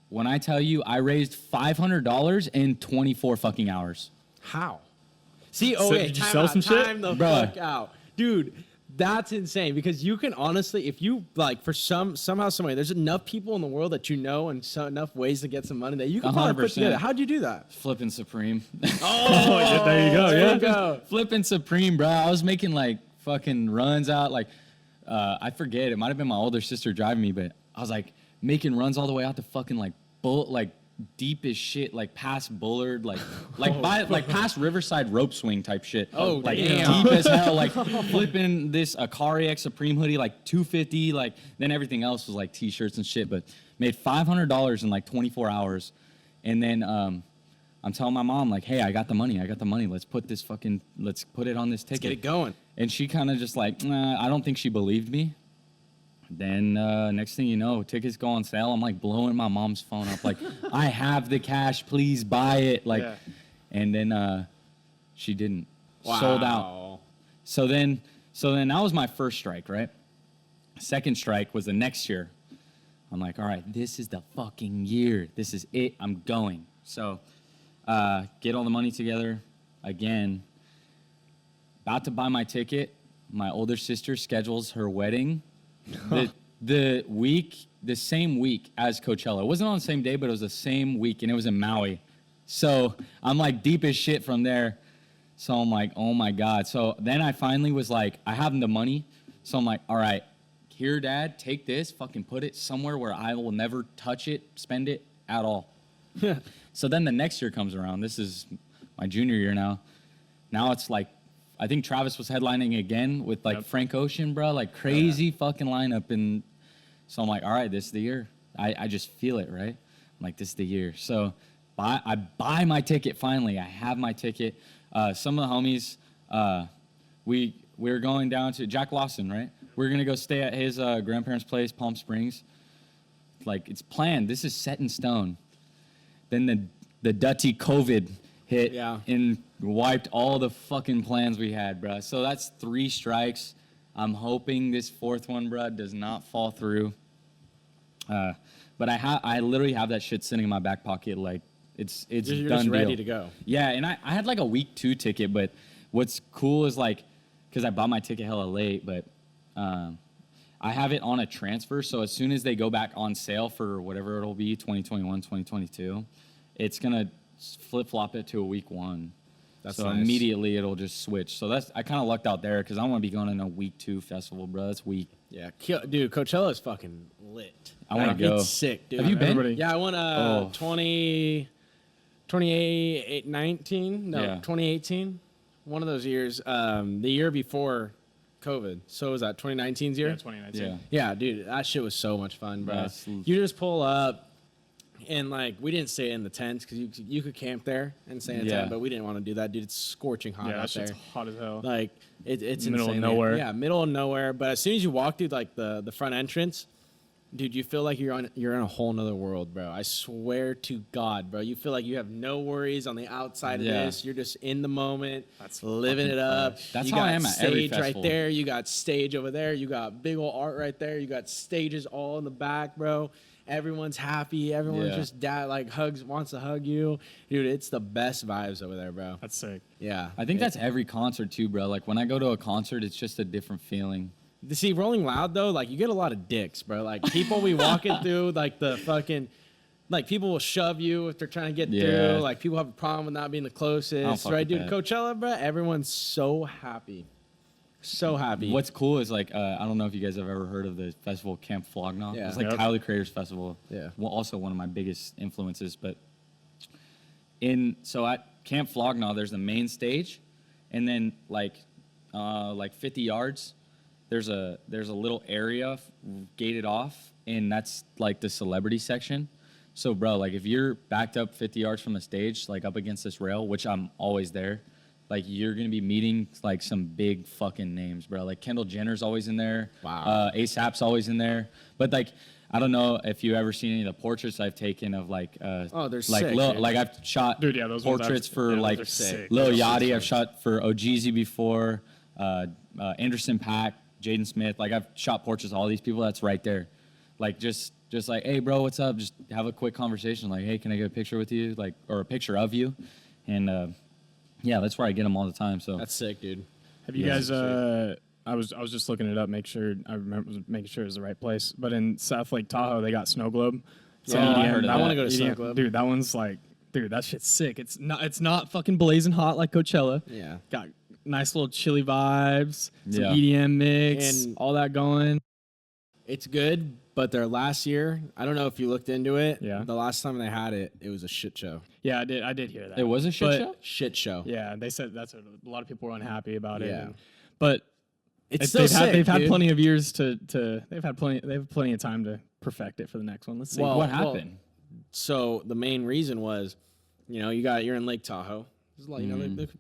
when I tell you I raised $500 in 24 fucking hours. How? See, So okay, did you time sell out, some shit? time the Bruh. fuck out. Dude, that's insane because you can honestly, if you like for somehow, some way, there's enough people in the world that you know and enough ways to get some money that you can probably put 100%. together. How'd you do that? Flipping Supreme. Oh, yeah, there you go. There Yeah. you go. Flipping Supreme, bro. I was making like fucking runs out. Like, I forget. It might have been my older sister driving me, but I was like making runs all the way out to fucking like deep as shit, like past Bullard, like past Riverside rope swing type shit. Oh, like damn. deep as hell, like flipping this Akari X Supreme hoodie, like 250, like then everything else was like t-shirts and shit, but made $500 in like 24 hours. And then I'm telling my mom, like, hey, I got the money. Let's put it on this ticket. Get it going. And she kind of just like, nah, I don't think she believed me. Then next thing you know, tickets go on sale. I'm like blowing my mom's phone up, like, I have the cash, please buy it. Like, Yeah. and then she didn't. Wow. Sold out. So then that was my first strike, right? Second strike was the next year. I'm like, all right, this is the fucking year. This is it. I'm going. So get all the money together again. About to buy my ticket. My older sister schedules her wedding the same week as Coachella. It wasn't on the same day, but it was the same week, and it was in Maui. So I'm like deep as shit from there. So I'm like, oh my God. So then I finally was like, I have the money. So I'm like, all right, here, Dad, take this, fucking put it somewhere where I will never touch it, spend it at all. So then the next year comes around. This is my junior year now. Now it's like, I think Travis was headlining again with like Frank Ocean, bro, like crazy fucking lineup. And so I'm like, all right, this is the year. I just feel it, right? I'm like, this is the year. So I buy my ticket finally. I have my ticket. Some of the homies, we're going down to Jack Lawson, right? We're going to go stay at his grandparents' place, Palm Springs. Like, it's planned. This is set in stone. Then the Dutty COVID hit and wiped all the fucking plans we had, bro. So that's 3 strikes. I'm hoping this 4th one, bro, does not fall through. But I literally have that shit sitting in my back pocket, like it's You're done just deal. ready to go. Yeah, and I had like a week 2 ticket, but what's cool is like, because I bought my ticket hella late, but I have it on a transfer, so as soon as they go back on sale for whatever it'll be, 2021, 2022, it's gonna flip-flop it to a week 1. That's so nice. Immediately it'll just switch. So I kind of lucked out there because I want to be going in a week 2 festival, bro. That's weak. Yeah, dude, Coachella is fucking lit. I wanna go. It's sick, dude. Have you been? Everybody- Yeah, I went 2018. No, Yeah. 2018. One of those years. The year before COVID. So was that 2019's year? Yeah, 2019. Yeah. Yeah, dude, that shit was so much fun, bro. That's- You just pull up, and like we didn't stay in the tents because you could camp there and stay in a tent, but we didn't want to do that, dude. It's scorching hot out there. It's hot as hell. Like it's middle insane. of nowhere. Yeah, middle of nowhere. But as soon as you walk through like the front entrance, dude, you feel like you're in a whole nother world, bro. I swear to God, bro. You feel like you have no worries on the outside of this. You're just in the moment, living it up. That's how I am at every festival. Stage right there. You got stage over there. You got big old art right there. You got stages all in the back, bro. Everyone's happy. Everyone's just wants to hug you. Dude, it's the best vibes over there, bro. That's sick. Yeah. I think that's every concert too, bro. Like when I go to a concert, it's just a different feeling. See, Rolling Loud, though, like, you get a lot of dicks, bro. Like, people we walking through, like, the fucking, like, people will shove you if they're trying to get through. Like, people have a problem with not being the closest, right, dude? Coachella, bro, everyone's so happy. So happy. What's cool is, like, I don't know if you guys have ever heard of the festival Camp Flog Gnaw. It's like Tyler, the Creator's festival. Yeah. Well, also one of my biggest influences. But so at Camp Flog Gnaw, there's the main stage, and then, like 50 yards, there's a little area gated off, and that's like the celebrity section. So, bro, like if you're backed up 50 yards from the stage, like up against this rail, which I'm always there, like you're gonna be meeting like some big fucking names, bro. Like Kendall Jenner's always in there. Wow. ASAP's always in there. But like I don't know if you ever seen any of the portraits I've taken of like they're like sick, like I've shot those portraits for like Lil Yachty. I've shot for OGZ before, Anderson .Paak, Jaden Smith. Like I've shot portraits of all these people. That's right there. Like just like, hey bro, what's up? Just have a quick conversation. Like, hey, can I get a picture with you? Like, or a picture of you? And yeah, that's where I get them all the time. So that's sick, dude. Have you guys? I was just looking it up, making sure it was the right place. But in South Lake Tahoe, they got Snow Globe. I heard that. I want to go to Snow Globe, dude. That one's like, dude, that shit's sick. It's not fucking blazing hot like Coachella. Yeah, got nice little chilly vibes, some EDM mix, and all that going. It's good, but their last year, I don't know if you looked into it. Yeah. The last time they had it, it was a shit show. Yeah, I did hear that. It was a show? Shit show. Yeah, they said that's a lot of people were unhappy about it. Yeah. But they've had plenty of years they've had plenty of time to perfect it for the next one. Let's see what happened. So the main reason was, you're in Lake Tahoe. There's a lot,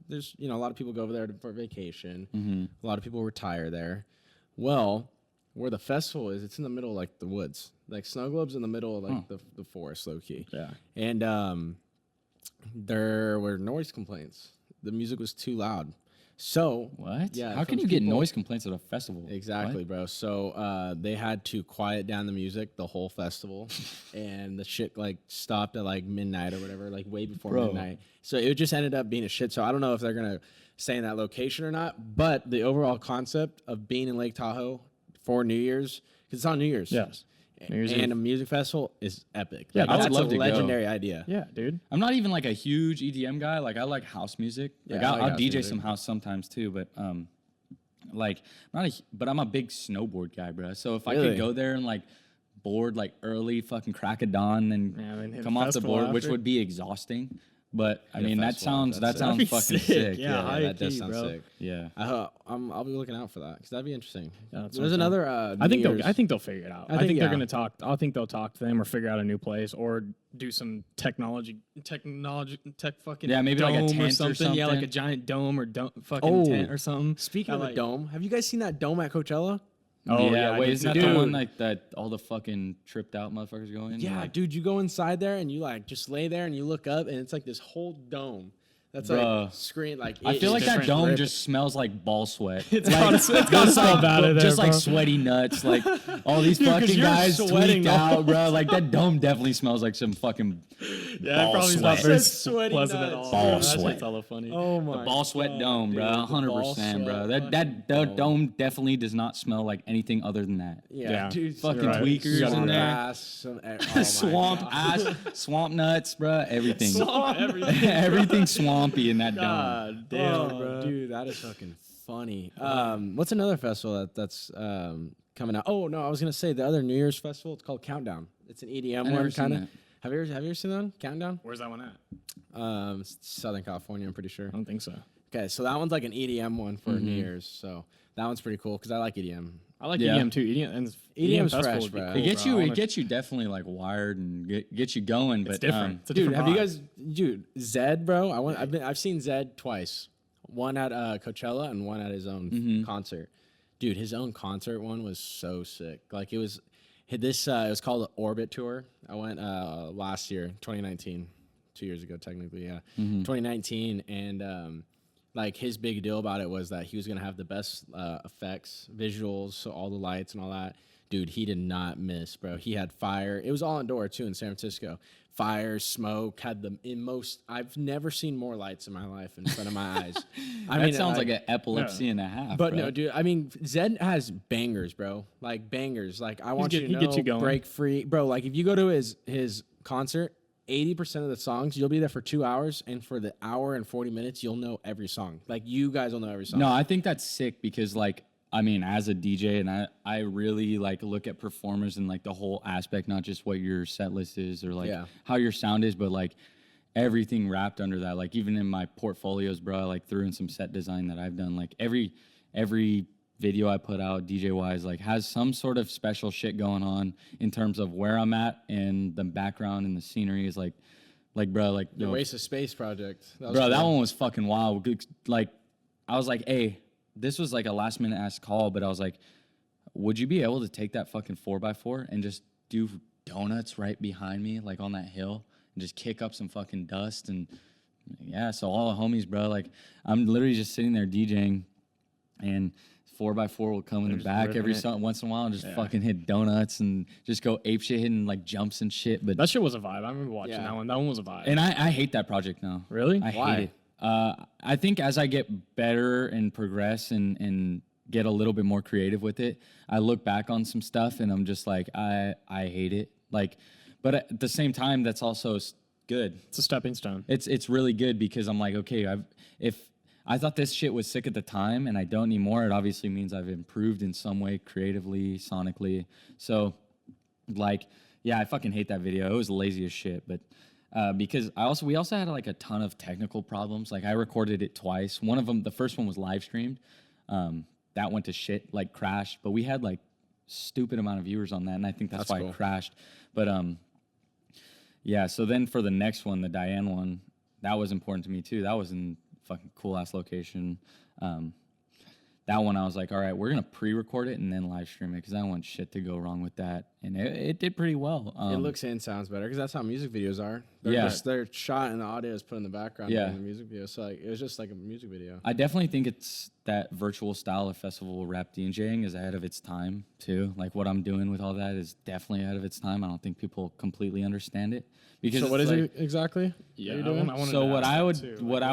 there's a lot of people go over there for vacation. Mm-hmm. A lot of people retire there. Well, where the festival is, it's in the middle of like the woods. Like Snow Globe's in the middle of like the forest, low key. Yeah. And there were noise complaints. The music was too loud. So what? Yeah. How can you get noise complaints at a festival? Exactly, bro. So they had to quiet down the music the whole festival, and the shit like stopped at like midnight or whatever, like way before midnight. So it just ended up being a shit. So I don't know if they're gonna stay in that location or not. But the overall concept of being in Lake Tahoe for New Year's, because it's on New Year's. Yes. And a music festival is epic. Yeah, like, I'd love to go. Legendary idea. Yeah, dude. I'm not even like a huge EDM guy. Like I like house music. Like I'll DJ some house sometimes too. But but I'm a big snowboard guy, bro. So if I could go there and like board like early fucking crack of dawn and come off the board, which would be exhausting. But I mean that sounds fucking sick. Yeah, that does sound sick. Yeah, I'll be looking out for that because that'd be interesting. Yeah, there's another. I think they'll figure it out. I think they're gonna talk. I think they'll talk to them or figure out a new place or do some tech fucking maybe dome like a tent or something. Yeah, like a giant dome or fucking tent or something. Speaking of a dome, have you guys seen that dome at Coachella? Oh yeah, wait, isn't that the one like that all the fucking tripped out motherfuckers go in? Yeah, dude, you go inside there and you like just lay there and you look up and it's like this whole dome. That's like screen like. I feel like that dome just smells like ball sweat. It's gotta smell bad in there, just like sweaty nuts. Like all these fucking guys tweaked out, bro. Like that dome definitely smells like some fucking ball probably sweat. Not very pleasant at all. Ball sweat. That's hella funny. Oh my. The ball sweat dome, bro. 100%, bro. That dome definitely does not smell like anything other than that. Yeah, dude. Fucking tweakers in there. Swamp ass, swamp nuts, bro. Everything. Everything swampy in that dome. God damn, bro. Dude, that is fucking funny. What's another festival that's coming out? Oh no, I was gonna say the other New Year's festival. It's called Countdown. It's an EDM one, kind of. Have you ever seen that one? Countdown? Where's that one at? Southern California, I'm pretty sure. I don't think so. Okay, so that one's like an EDM one for New Year's. So that one's pretty cool because I like EDM. I like EDM too. EDM's fresh, bro. It gets you definitely like wired and gets you going. But it's different. It's a dude, different have vibe. you guys, Zed, bro? I've seen Zed twice. One at Coachella and one at his own concert. Dude, his own concert one was so sick. Like it was called the Orbit Tour. I went last year, 2019, 2 years ago technically, yeah. 2019, and like his big deal about it was that he was gonna have the best effects, visuals, so all the lights and all that. Dude, he did not miss, bro. He had fire. It was all indoor too in San Francisco. Fire, smoke, had the most. I've never seen more lights in my life in front of my eyes. That sounds like an epilepsy and a half. But bro. no, dude. I mean, Zed has bangers, bro. Like bangers. Like I want you to know, get you going. Break Free, bro. Like if you go to his concert, 80% of the songs, you'll be there for 2 hours, and for the hour and 40 minutes, you'll know every song. Like you guys will know every song. No, I think that's sick because like. I mean, as a DJ, and I really like look at performers and like the whole aspect, not just what your set list is or like how your sound is, but like everything wrapped under that. Like even in my portfolios, bro, I like threw in some set design that I've done. Like every video I put out DJ wise, like has some sort of special shit going on in terms of where I'm at and the background and the scenery is like bro, like the Waste of Space project. That one was fucking wild. Like I was like, hey. This was like a last minute ass call, but I was like, would you be able to take that fucking 4x4 and just do donuts right behind me, like on that hill, and just kick up some fucking dust? And yeah, so all the homies, bro, like I'm literally just sitting there DJing, and 4x4 will come in the back every once in a while and just fucking hit donuts and just go ape shit, hitting like jumps and shit. But that shit was a vibe. I remember watching that one. That one was a vibe. And I hate that project now. Really? Why? Hate it. I think as I get better and progress and get a little bit more creative with it, I look back on some stuff and I'm just like, I hate it. Like, but at the same time, that's also good. It's a stepping stone. It's really good because I'm like, okay, if I thought this shit was sick at the time and I don't anymore, it obviously means I've improved in some way creatively, sonically. So, like, yeah, I fucking hate that video. It was lazy as shit, but. Because we also had like a ton of technical problems. Like I recorded it twice. One of them, the first one was live streamed. That went to shit, like crashed. But we had like stupid amount of viewers on that, and I think that's why cool. It crashed. But yeah. So then for the next one, the Diane one, that was important to me too. That was in fucking cool ass location. That one I was like, all right, we're gonna pre-record it and then live stream it because I don't want shit to go wrong with that, and it did pretty well. It looks and sounds better because that's how music videos are. They're shot and the audio is put in the background in the music video. So like, it was just like a music video. I definitely think it's that virtual style of festival rap DJing is ahead of its time too. Like what I'm doing with all that is definitely ahead of its time. I don't think people completely understand it. Because so what is it exactly? Yeah, you're doing? So what I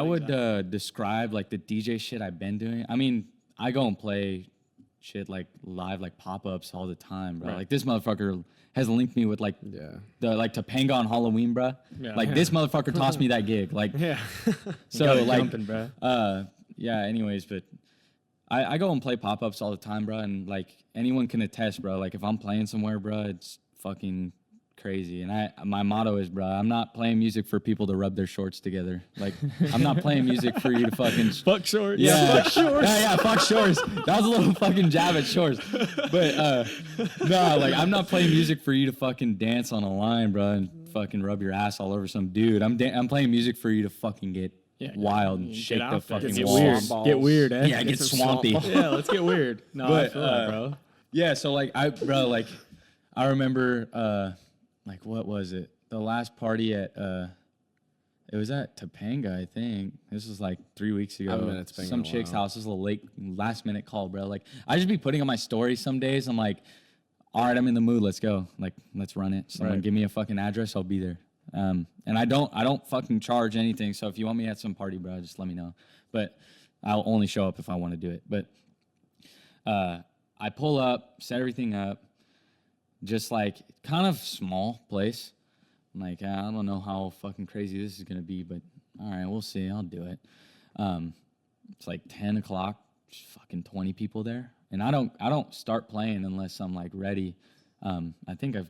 would describe like the DJ shit I've been doing. I mean. I go and play shit like live, like pop-ups all the time, bro. Right. Like this motherfucker has linked me with like the like Topanga on Halloween, bro. Yeah. Like this motherfucker tossed me that gig. Like so like jumping, bro. Yeah. Anyways, but I go and play pop-ups all the time, bro. And like anyone can attest, bro. Like if I'm playing somewhere, bro, it's fucking crazy. And my motto is, bro, I'm not playing music for people to rub their shorts together. Like I'm not playing music for you to fucking fuck shorts. Yeah, fuck shorts. Yeah, fuck shorts. That was a little fucking jab at shorts. But no, like I'm not playing music for you to fucking dance on a line, bro, and fucking rub your ass all over some dude. I'm playing music for you to fucking get wild and shake the fucking walls. Get weird, eh? Yeah, get swampy. Yeah, let's get weird. No, but, I feel that, bro. Yeah, so like I remember like what was it? The last party at it was at Topanga, I think. This was like 3 weeks ago. Some chick's house. This was a last minute call, bro. Like I just be putting on my story some days. I'm like, all right, I'm in the mood. Let's go. Like let's run it. Someone give me a fucking address. I'll be there. And I don't fucking charge anything. So if you want me at some party, bro, just let me know. But I'll only show up if I want to do it. But I pull up, set everything up. Just like kind of small place. I'm like, I don't know how fucking crazy this is gonna be, but all right, we'll see. I'll do it. It's like 10 o'clock, just fucking 20 people there, and I don't start playing unless I'm like ready. I think I've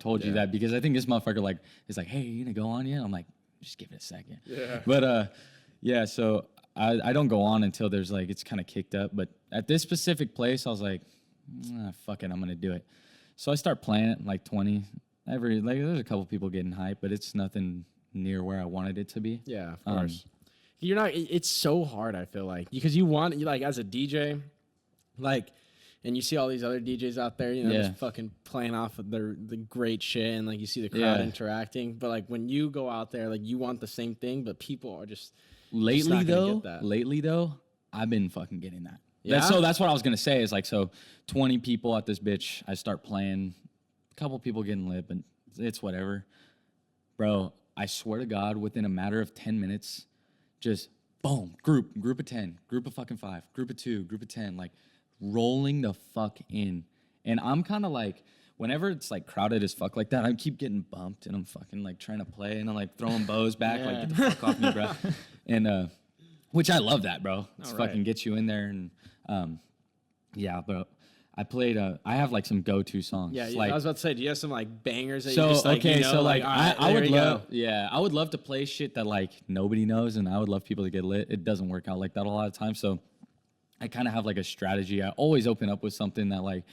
told you that because I think this motherfucker like is like, hey, you gonna go on yet? I'm like, just give it a second. Yeah. But yeah, so I don't go on until there's like it's kind of kicked up. But at this specific place, I was like, fuck it, I'm gonna do it. So I start playing it like 20. There's a couple people getting hyped, but it's nothing near where I wanted it to be. Yeah, of course. You're not. It's so hard. I feel like because you like as a DJ, like, and you see all these other DJs out there, just fucking playing off of the great shit, and like you see the crowd interacting. But like when you go out there, like you want the same thing, but people are just lately though, I've been fucking getting that. Yeah. That's what I was gonna say. Is like 20 people at this bitch. I start playing, a couple people getting lit, but it's whatever, bro. I swear to God, within a matter of 10 minutes. Just boom, group of 10, group of fucking 5, group of 2, group of 10, like rolling the fuck in. And I'm kind of like, whenever it's like crowded as fuck like that, I keep getting bumped and I'm fucking like trying to play and I'm like throwing bows back, like get the fuck off me, bro. And which I love that, bro. It's fucking gets you in there. And yeah, bro. I have like some go-to songs. Yeah, like, I was about to say, do you have some like bangers that so, you just like, okay, so like right, I would love, I would love to play shit that like nobody knows, and I would love people to get lit. It doesn't work out like that a lot of times, so I kind of have like a strategy. I always open up with something that like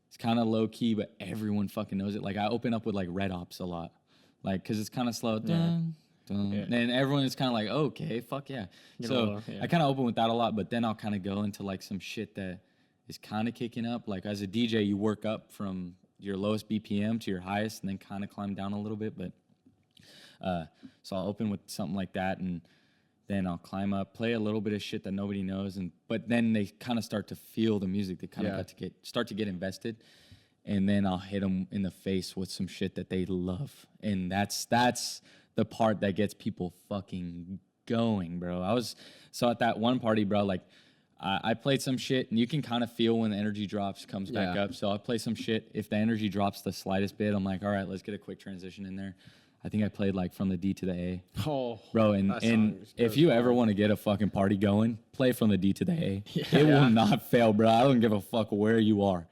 it's kind of low key, but everyone fucking knows it. Like I open up with like Red Ops a lot, like because it's kind of slow. Dun, dun, and everyone is kind of like, okay, fuck yeah. So I kind of open with that a lot, but then I'll kind of go into like some shit that is kind of kicking up. Like as a DJ, you work up from your lowest BPM to your highest and then kind of climb down a little bit. But so I'll open with something like that and then I'll climb up, play a little bit of shit that nobody knows. But then they kind of start to feel the music. They kind of start to get invested. And then I'll hit them in the face with some shit that they love. And that's the part that gets people fucking going, bro. So at that one party, bro, like, I played some shit, and you can kind of feel when the energy comes back up. So I play some shit. If the energy drops the slightest bit, I'm like, all right, let's get a quick transition in there. I think I played like From the D to the A. Oh, bro, and if you ever want to get a fucking party going, play From the D to the A. It will not fail, bro. I don't give a fuck where you are.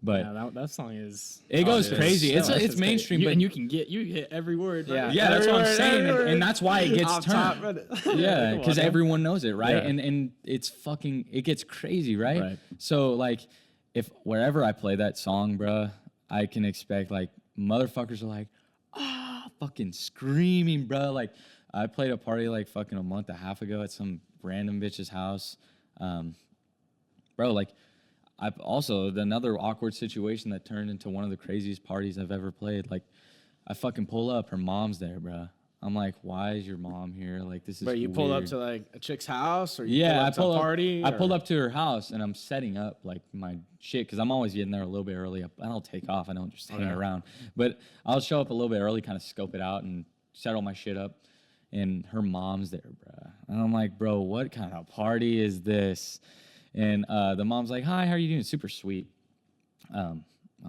But that song is goes crazy. It's mainstream, but you hit every word. Yeah, that's what I'm saying, and that's why it gets turned. Yeah, because everyone knows it, right? Yeah. And it's fucking it gets crazy, right? So like, if wherever I play that song, bro, I can expect like motherfuckers are like, fucking screaming, bro. Like I played a party like fucking a month and a half ago at some random bitch's house, bro. Like. I've also another awkward situation that turned into one of the craziest parties I've ever played. Like, I fucking pull up, her mom's there, bro. I'm like, why is your mom here? Like, this is. But you weird. Pulled up to like a chick's house, or I pulled up to a party. I pulled up to her house and I'm setting up like my shit because I'm always getting there a little bit early. I don't take off. I don't just hang around. But I'll show up a little bit early, kind of scope it out and set all my shit up. And her mom's there, bro. And I'm like, bro, what kind of party is this? And the mom's like, hi, how are you doing? Super sweet. I'm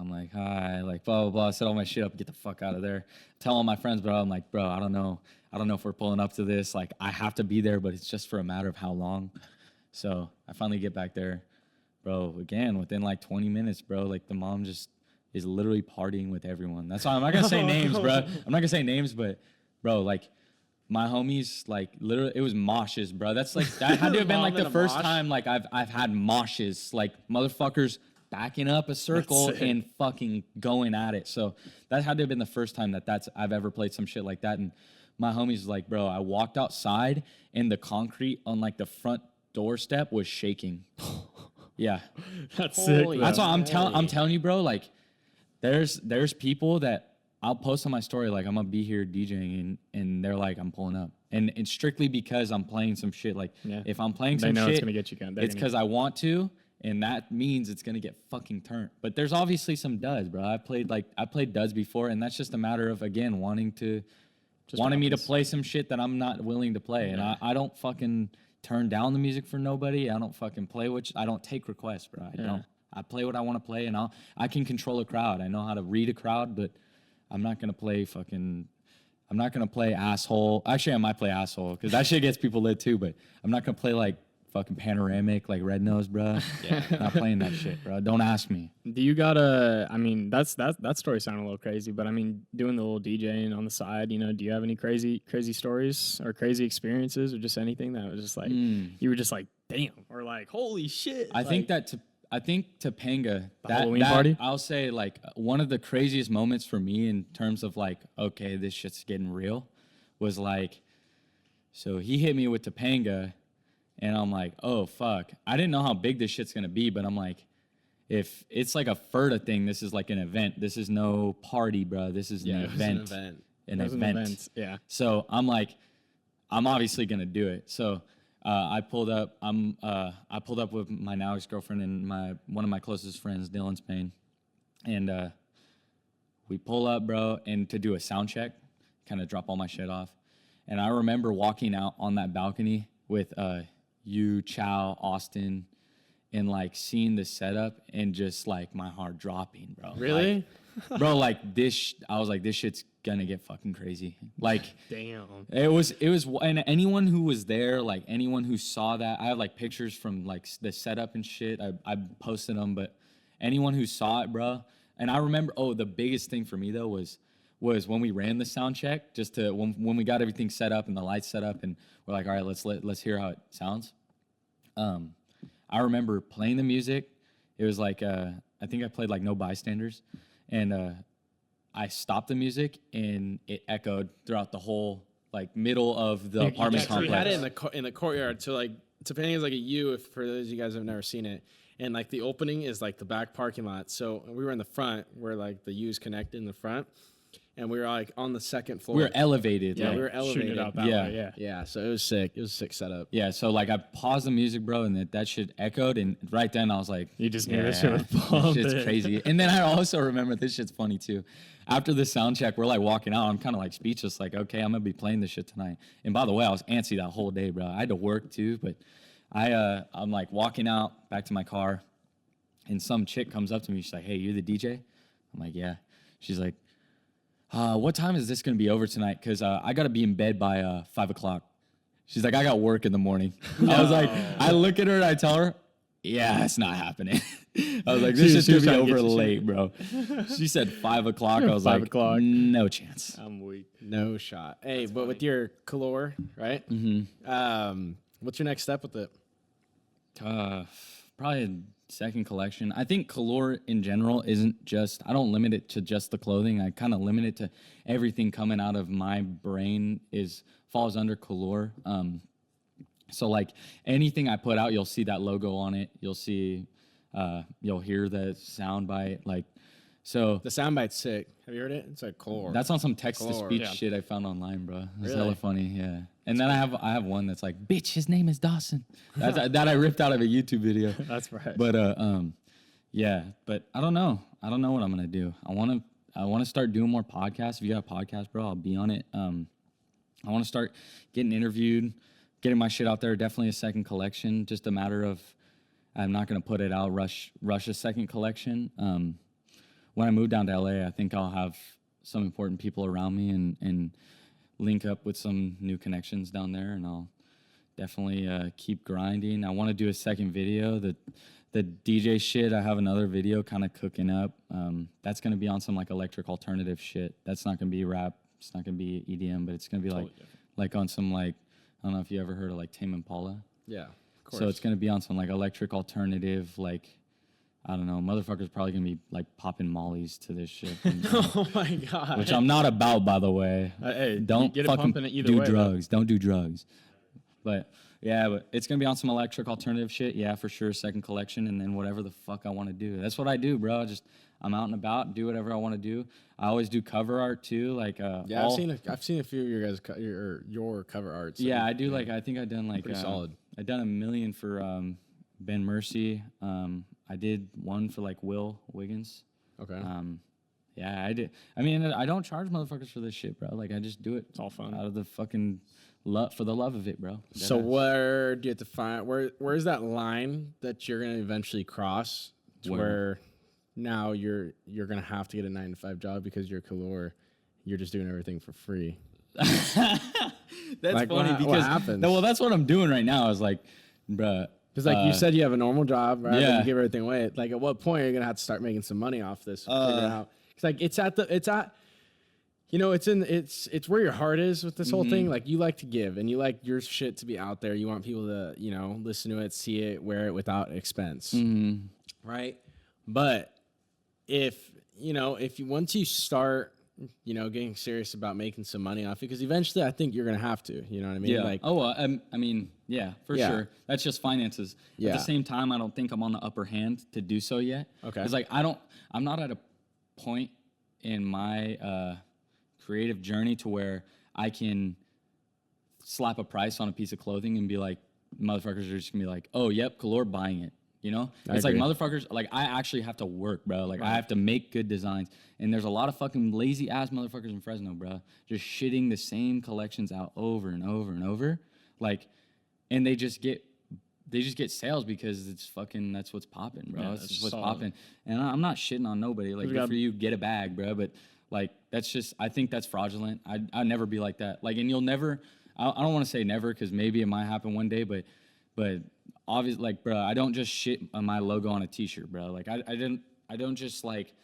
like, hi, like, blah, blah, blah. Set all my shit up, get the fuck out of there. Tell all my friends, bro. I'm like, bro, I don't know if we're pulling up to this. Like, I have to be there, but it's just for a matter of how long. So I finally get back there. Bro, again, within like 20 minutes, bro, like the mom just is literally partying with everyone. That's why I'm not going to say names, bro. I'm not going to say names, but, bro, like, my homies, like, literally, it was moshes, bro. That's like, that had to have been like the first time, like, I've had moshes, like, motherfuckers backing up a circle and fucking going at it. So that had to have been the first time I've ever played some shit like that. And my homies like, bro, I walked outside and the concrete on like the front doorstep was shaking. Yeah, that's sick. That's why I'm telling you, bro. Like, there's people that. I'll post on my story, like, I'm going to be here DJing, and they're like, I'm pulling up. And it's strictly because I'm playing some shit. Like, if I'm playing some shit, it's going to get you going. It's because I want to, and that means it's going to get fucking turned. But there's obviously some duds, bro. I played duds before, and that's just a matter of, again, wanting me to play some shit that I'm not willing to play. Yeah. And I don't fucking turn down the music for nobody. I don't fucking play I don't take requests, bro. I don't. I play what I want to play, and I can control a crowd. I know how to read a crowd, but I'm not going to play asshole. Actually, I might play asshole because that shit gets people lit too, but I'm not going to play like fucking panoramic, like Red Nose, bro. Yeah. Not playing that shit, bro. Don't ask me. Do you that story sounded a little crazy, but I mean, doing the little DJing on the side, do you have any crazy stories or crazy experiences or just anything that was just like, you were just like, damn, or like, holy shit. I think that I think Topanga, Halloween party? I'll say like one of the craziest moments for me in terms of like, okay, this shit's getting real, was like, so he hit me with Topanga, and I'm like, oh fuck, I didn't know how big this shit's gonna be, but I'm like, if it's like a FERTA thing, this is like an event. This is no party, bro. This is an event. An event. Yeah. So I'm like, I'm obviously gonna do it. So I pulled up. I pulled up with my now ex-girlfriend and one of my closest friends, Dylan Spain, and we pull up, bro, and to do a sound check, kind of drop all my shit off. And I remember walking out on that balcony with you, Chow, Austin, and like seeing the setup and just like my heart dropping, bro. Really? Like, bro, like this, I was like, this shit's gonna get fucking crazy. Like, damn. It was, and anyone who was there, like anyone who saw that, I have like pictures from like the setup and shit. I posted them, but anyone who saw it, bro. And I remember, the biggest thing for me though was when we ran the sound check, just to when we got everything set up and the lights set up, and we're like, all right, let's hear how it sounds. I remember playing the music. It was like I think I played like No Bystanders, and I stopped the music and it echoed throughout the whole like middle of the apartment complex. We had it in the courtyard. So like Topanga is like a U, if for those of you guys who have never seen it. And like the opening is like the back parking lot. So we were in the front where like the U's connected in the front. And we were like on the second floor. We were elevated. Yeah, like, we were elevated. Shooting it out that way, Yeah, so it was sick. It was a sick setup. Yeah, so like I paused the music, bro, and that shit echoed, and right then I was like, you just knew this shit was pumped. This shit's crazy. And then I also remember, this shit's funny too. After the sound check, we're like walking out. I'm kind of like speechless, like, okay, I'm gonna be playing this shit tonight. And by the way, I was antsy that whole day, bro. I had to work too, but I'm like walking out back to my car, and some chick comes up to me. She's like, hey, you're the DJ? I'm like, yeah. She's like, what time is this going to be over tonight? Because I got to be in bed by 5 o'clock. She's like, I got work in the morning. I was like, I look at her and I tell her, yeah, it's not happening. I was like, this is going to be over late, bro. She said 5 o'clock. I was 5 like, o'clock. No chance. I'm weak. No shot. Hey, that's but funny. With your Color, right? Mm-hmm. What's your next step with it? Probably a second collection. I think Color in general isn't just, I don't limit it to just the clothing. I kind of limit it to everything coming out of my brain falls under Color. So like anything I put out, you'll see that logo on it. You'll see, you'll hear the sound bite. Like, so the sound bite's sick. Have you heard it? It's like Color. That's on some text-to-speech shit I found online, bro. It's really? hella funny, yeah. And then I have one that's like, bitch, his name is Dawson. That I ripped out of a YouTube video. That's right. But yeah. But I don't know. I don't know what I'm gonna do. I wanna start doing more podcasts. If you got a podcast, bro, I'll be on it. I wanna start getting interviewed, getting my shit out there. Definitely a second collection. Just a matter of, I'm not gonna put it out, rush a second collection. When I move down to LA, I think I'll have some important people around me and link up with some new connections down there, and I'll definitely keep grinding. I want to do a second video. The DJ shit, I have another video kind of cooking up. That's going to be on some like electric alternative shit. That's not going to be rap. It's not going to be EDM, but it's going to be totally like on some like, I don't know if you ever heard of like Tame Impala. Yeah, of course. So it's going to be on some like electric alternative, like, I don't know, motherfuckers probably gonna be like popping mollies to this shit. Oh my god! Which I'm not about, by the way. Hey, don't get fucking do way, drugs. Don't do drugs. But yeah, but it's gonna be on some electric alternative shit. Yeah, for sure. Second collection, and then whatever the fuck I want to do. That's what I do, bro. I'm out and about, do whatever I want to do. I always do cover art too. Like yeah, I've seen a few of your guys' your cover arts. Yeah, I do. Like I think I've done like pretty solid. I've done 1 million for Ben Mercy. I did one for like Will Wiggins. Okay. Yeah, I did. I mean, I don't charge motherfuckers for this shit, bro. Like, I just do it. It's all fun. Out of the fucking love, for the love of it, bro. So where do you have to find, where's that line that you're going to eventually cross to where now you're going to have to get a 9-to-5 job because you're Color, you're just doing everything for free? That's like, funny because, what happens? No, well, that's what I'm doing right now. I was like, bruh. Because like you said, you have a normal job, right? Yeah. And you give everything away. Like, at what point are you gonna have to start making some money off this? Figure it out. It's like it's where your heart is with this whole thing. Like, you like to give, and you like your shit to be out there. You want people to listen to it, see it, wear it without expense. right? But if once you start, getting serious about making some money off it, because eventually I think you're going to have to, you know what I mean? Yeah. Like, I mean, yeah, for sure. That's just finances. Yeah. At the same time, I don't think I'm on the upper hand to do so yet. Okay. It's like, I'm not at a point in my creative journey to where I can slap a price on a piece of clothing and be like, motherfuckers are just gonna be like, oh, yep, Galore buying it. You know, it's like motherfuckers, like I actually have to work, bro. Like I have to make good designs. And there's a lot of fucking lazy ass motherfuckers in Fresno, bro, just shitting the same collections out over and over and over. Like, and they just get sales because it's fucking, that's what's popping, bro. That's just what's popping. And I'm not shitting on nobody. Like, good for you, get a bag, bro. But like, that's just, I think that's fraudulent. I'd never be like that. Like, and you'll never, I don't want to say never because maybe it might happen one day, but obviously, like, bro, I don't just shit on my logo on a t-shirt, bro. Like, I don't just like,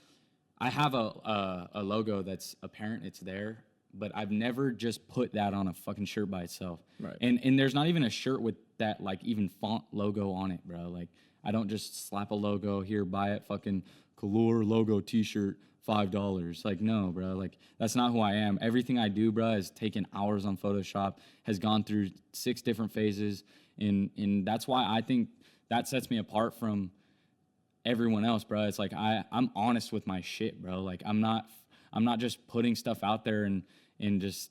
I have a logo that's apparent, it's there, but I've never just put that on a fucking shirt by itself. Right. And there's not even a shirt with that, like, even font logo on it, bro. Like, I don't just slap a logo here, buy it, fucking Galore logo t-shirt, $5. Like, no, bro. Like, that's not who I am. Everything I do, bro, has taken hours on Photoshop, has gone through 6 different phases. And that's why I think that sets me apart from everyone else, bro. It's like I'm honest with my shit, bro. Like I'm not just putting stuff out there and just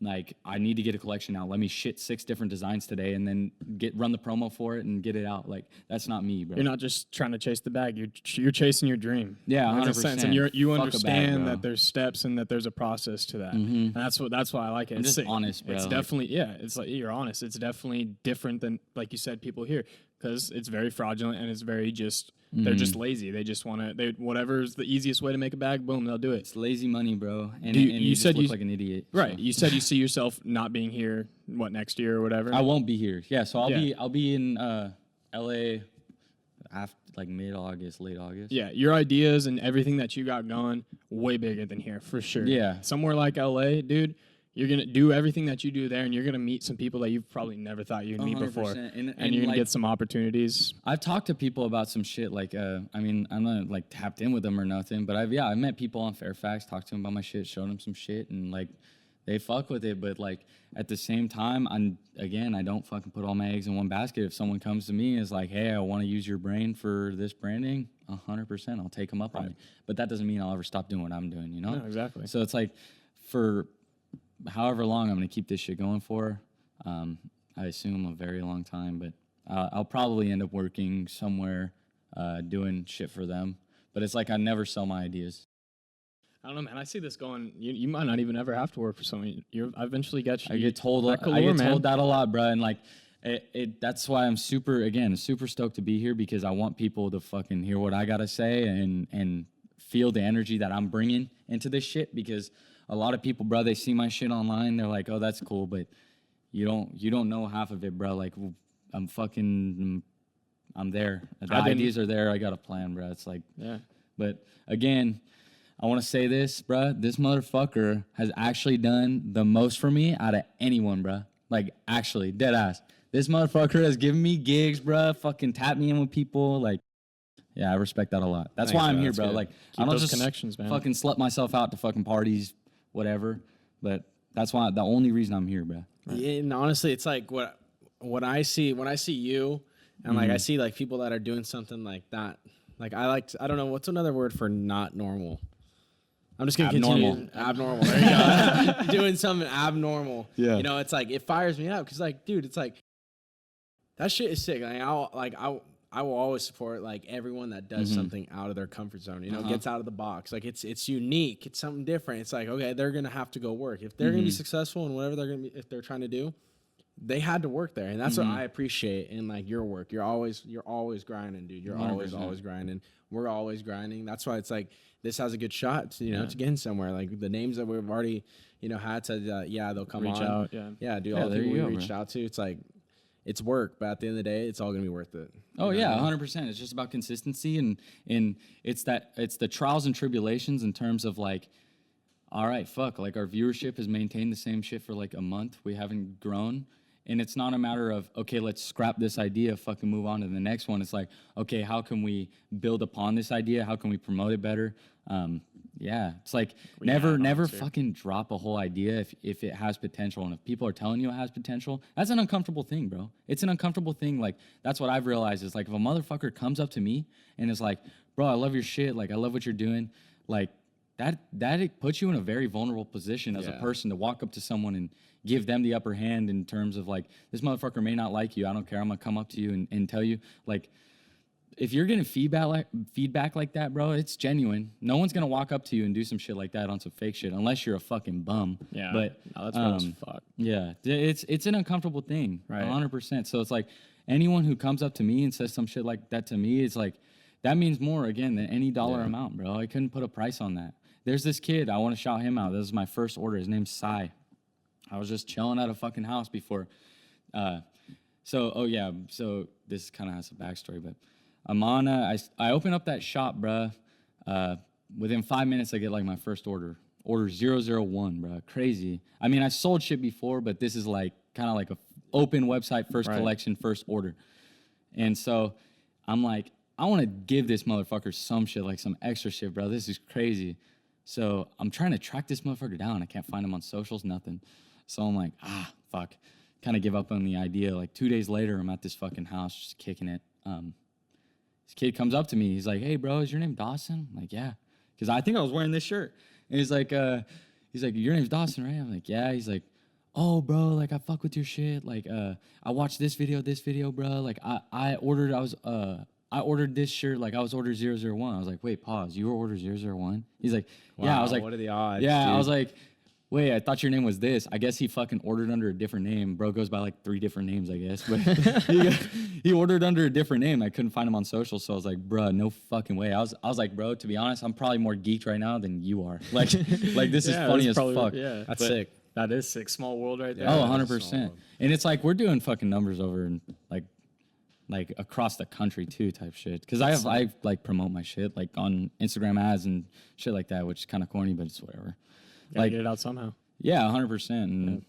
like I need to get a collection out. Let me shit 6 different designs today and then run the promo for it and get it out. Like that's not me, bro. You're not just trying to chase the bag. You're chasing your dream. Yeah, 100%. And you understand that there's steps and that there's a process to that. And that's why I like it. I'm just honest, bro. It's definitely it's like you're honest. It's definitely different than, like you said, people here, because it's very fraudulent and it's very just. They're just lazy. They just want to. Whatever's the easiest way to make a bag, boom, they'll do it. It's lazy money, bro. And you said you look like an idiot. Right. So. You said you see yourself not being here. What, next year or whatever? I won't be here. Yeah. So I'll be in LA after like mid-August, late August. Yeah. Your ideas and everything that you got going way bigger than here for sure. Yeah. Somewhere like LA, dude. You're going to do everything that you do there, and you're going to meet some people that you've probably never thought you'd meet before. And you're going to get some opportunities. I've talked to people about some shit. Like, I mean, I'm not, like, tapped in with them or nothing, but I've met people on Fairfax, talked to them about my shit, showed them some shit, and, like, they fuck with it. But, like, at the same time, I don't fucking put all my eggs in one basket. If someone comes to me and is like, hey, I want to use your brain for this branding, 100%, I'll take them up on it. But that doesn't mean I'll ever stop doing what I'm doing, you know? No, exactly. So it's like, for however long I'm going to keep this shit going for, I assume a very long time, but I'll probably end up working somewhere doing shit for them. But it's like I never sell my ideas. I don't know, man. I see this going. You might not even ever have to work for someone. I eventually get you. I get told that a lot, bro, and like that's why I'm super stoked to be here, because I want people to fucking hear what I gotta say and feel the energy that I'm bringing into this shit, because a lot of people, bro, they see my shit online, they're like, oh, that's cool, but you don't know half of it, bro. Like, I'm there. The ideas are there. I got a plan, bro. It's like, yeah. But again, I want to say this, bro. This motherfucker has actually done the most for me out of anyone, bro. Like, actually, dead ass. This motherfucker has given me gigs, bro. Fucking tapped me in with people. Like, yeah, I respect that a lot. That's why I'm here, bro. Like, I don't just connections, man. Fucking slut myself out to fucking parties, whatever. But that's why the only reason I'm here, bro. Right. Yeah, and honestly, it's like what I see when I see you, and like I see like people that are doing something like that. Like I don't know what's another word for not normal. I'm just gonna continue. Abnormal. There you go. Doing something abnormal. Yeah. You know, it's like it fires me up because like, dude, it's like that shit is sick. I will always support like everyone that does something out of their comfort zone. You know, gets out of the box. Like it's unique. It's something different. It's like, okay, they're gonna have to go work if they're gonna be successful in whatever if they're trying to do. They had to work there, and that's what I appreciate in like your work. You're always grinding, dude. You're 100%. always grinding. We're always grinding. That's why it's like this has a good shot to, to get in somewhere. Like the names that we've already had said, they'll come reach on. Out, Dude, all the people we reached out to. It's like it's work, but at the end of the day, it's all gonna be worth it. Oh yeah, 100%. It's just about consistency, and it's the trials and tribulations in terms of like, all right, fuck, like our viewership has maintained the same shit for like a month. We haven't grown. And it's not a matter of, okay, let's scrap this idea, fucking move on to the next one. It's like, okay, how can we build upon this idea? How can we promote it better? Yeah, it's like never fucking drop a whole idea if it has potential. And if people are telling you it has potential, that's an uncomfortable thing, bro. It's an uncomfortable thing. Like, that's what I've realized is, like, if a motherfucker comes up to me and is like, bro, I love your shit. Like, I love what you're doing. Like, that it puts you in a very vulnerable position as a person to walk up to someone and give them the upper hand in terms of, like, this motherfucker may not like you. I don't care. I'm going to come up to you and tell you, like, if you're getting feedback like that, bro, it's genuine. No one's going to walk up to you and do some shit like that on some fake shit unless you're a fucking bum. Yeah. But no, that's gross as fuck. Yeah. It's an uncomfortable thing. Right. 100%. So it's like anyone who comes up to me and says some shit like that to me, it's like, that means more, again, than any dollar amount, bro. I couldn't put a price on that. There's this kid. I want to shout him out. This is my first order. His name's Sai. I was just chilling at a fucking house before. So this kind of has a backstory, but I open up that shop, bruh. Within 5 minutes, I get like my first order 001, bruh. Crazy. I mean, I sold shit before, but this is like kind of like a open website, first collection, first order. And so I'm like, I want to give this motherfucker some shit, like some extra shit, bro. This is crazy. So I'm trying to track this motherfucker down. I can't find him on socials, nothing. So I'm like, fuck. Kind of give up on the idea. Like 2 days later, I'm at this fucking house just kicking it. This kid comes up to me. He's like, hey, bro, is your name Dawson? I'm like, yeah. Because I think I was wearing this shirt. And he's like, your name's Dawson, right? I'm like, yeah. He's like, oh, bro, like, I fuck with your shit. Like, I watched this video, bro. Like, I ordered this shirt. Like, I was ordered 001. I was like, wait, pause. You were ordered 001? He's like, wow, yeah. I was like, what are the odds? Yeah, dude? I was like, wait, I thought your name was this. I guess he fucking ordered under a different name. Bro goes by like 3 different names, I guess. But he ordered under a different name. I couldn't find him on social, so I was like, bro, no fucking way. I was like, bro, to be honest, I'm probably more geeked right now than you are. Like this is funny as fuck. Yeah, that's sick. That is sick. Small world right there. Oh, 100%. And it's like we're doing fucking numbers over in like across the country too, type shit. Because I like promote my shit like on Instagram ads and shit like that, which is kind of corny, but it's whatever. Like, get it out somehow. Yeah, 100%. And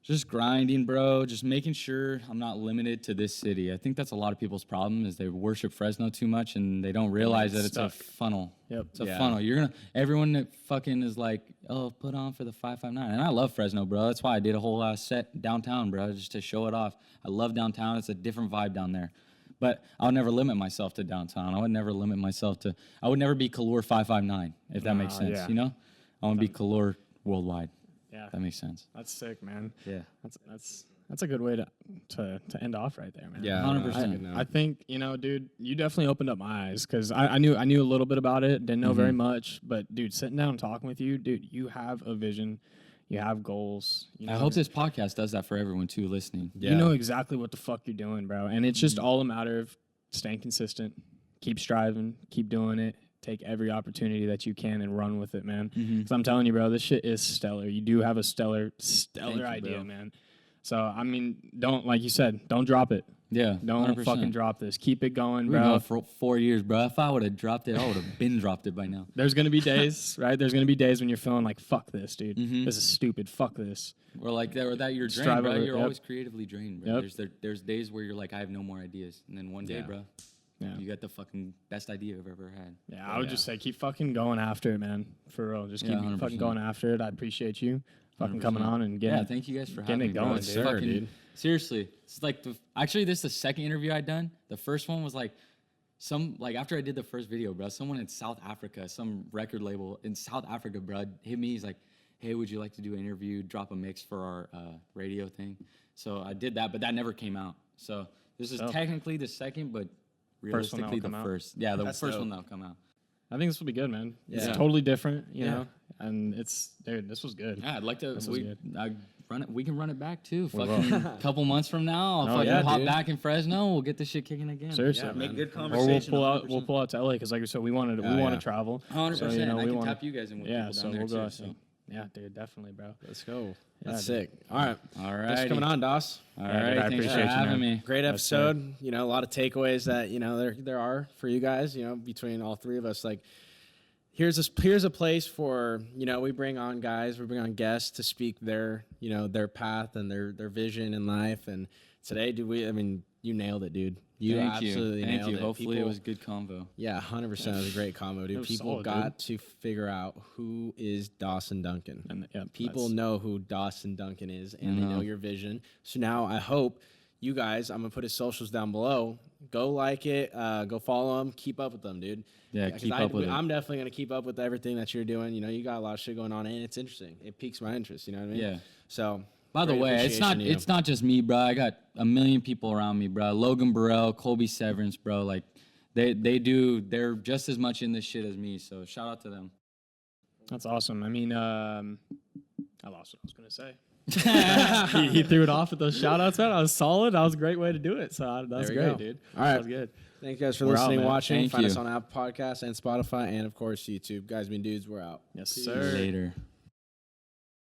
just grinding, bro. Just making sure I'm not limited to this city. I think that's a lot of people's problem is they worship Fresno too much and they don't realize that it's a funnel. Yep. It's a funnel. Everyone that fucking is like, oh, put on for the 559. And I love Fresno, bro. That's why I did a whole ass set downtown, bro, just to show it off. I love downtown. It's a different vibe down there. But I would never limit myself to downtown. I would never be Kalur 559, if that makes sense, you know? I want to be Kalur worldwide. Yeah, that makes sense. That's sick, man. Yeah, that's a good way to end off right there, man. Yeah, 100%. I think dude, you definitely opened up my eyes because I knew a little bit about it, didn't know very much, but dude, sitting down and talking with you, dude, you have a vision, you have goals. I hope this podcast does that for everyone too, listening. Yeah. You know exactly what the fuck you're doing, bro, and it's just all a matter of staying consistent, keep striving, keep doing it. Take every opportunity that you can and run with it, man. Because I'm telling you, bro, this shit is stellar. You do have a stellar idea, bro. Man. So, I mean, don't, like you said, don't drop it. Yeah, don't 100%. Fucking drop this. Keep it going, bro. We've been going for 4 years, bro. If I would have dropped it, I would have been dropped it by now. There's going to be days, right? There's going to be days when you're feeling like, fuck this, dude. This is stupid. Fuck this. Or like that, you're drained, bro. You're always creatively drained, bro. There's days where you're like, I have no more ideas. And then one day, bro. Yeah. You got the fucking best idea I've ever had. Yeah, I would just say keep fucking going after it, man. For real. Just keep fucking going after it. I appreciate you fucking 100%. Coming on and getting thank you guys for having me. Getting it going, dude. Seriously. It's like actually this is the second interview I'd done. The first one was like after I did the first video, bro, someone in South Africa, some record label in South Africa, bro, hit me. He's like, hey, would you like to do an interview, drop a mix for our radio thing? So I did that, but that never came out. So this is technically the second, but realistically the first. Yeah, the first one that'll come out. I think this will be good, man. Yeah. It's totally different, you know, and dude, this was good. Yeah, I'd like to. We can run it back too. Fucking a couple months from now, I'll fucking hop back in Fresno. We'll get this shit kicking again. Seriously, make good conversation. Or we'll pull out to LA because, like I said, we want to travel. 100%. So, I can tap you guys in with people down there go. So. Yeah, dude, definitely, bro. Let's go. That's sick. All right. Thanks for coming on, Doss. All right. I appreciate you having me. Great episode. A lot of takeaways that, there are for you guys, between all three of us. Like, here's a place for, we bring on guests to speak their, their path and their vision in life. And today, you nailed it, dude. You absolutely nailed it. Hopefully it was a good convo. Yeah, 100%. It was a great combo, dude. People got to figure out who is Dawson Duncan. And people know who Dawson Duncan is, and they know your vision. So now I hope you guys, I'm going to put his socials down below. Go like it. Go follow him. Keep up with them, dude. Yeah, keep up with it. I'm definitely going to keep up with everything that you're doing. You got a lot of shit going on, and it's interesting. It piques my interest, you know what I mean? Yeah. So... By the way, it's not just me, bro. I got a million people around me, bro. Logan Burrell, Colby Severance, bro. Like, they're just as much in this shit as me. So shout out to them. That's awesome. I mean, I lost what I was gonna say. he threw it off with those shout outs, man. That was solid. That was a great way to do it. So that's great, dude. All right. That was good. Thank you guys for listening, watching. Find us on Apple Podcasts and Spotify, and of course YouTube. Guys, Doods, we're out. Yes, Peace. sir. Later.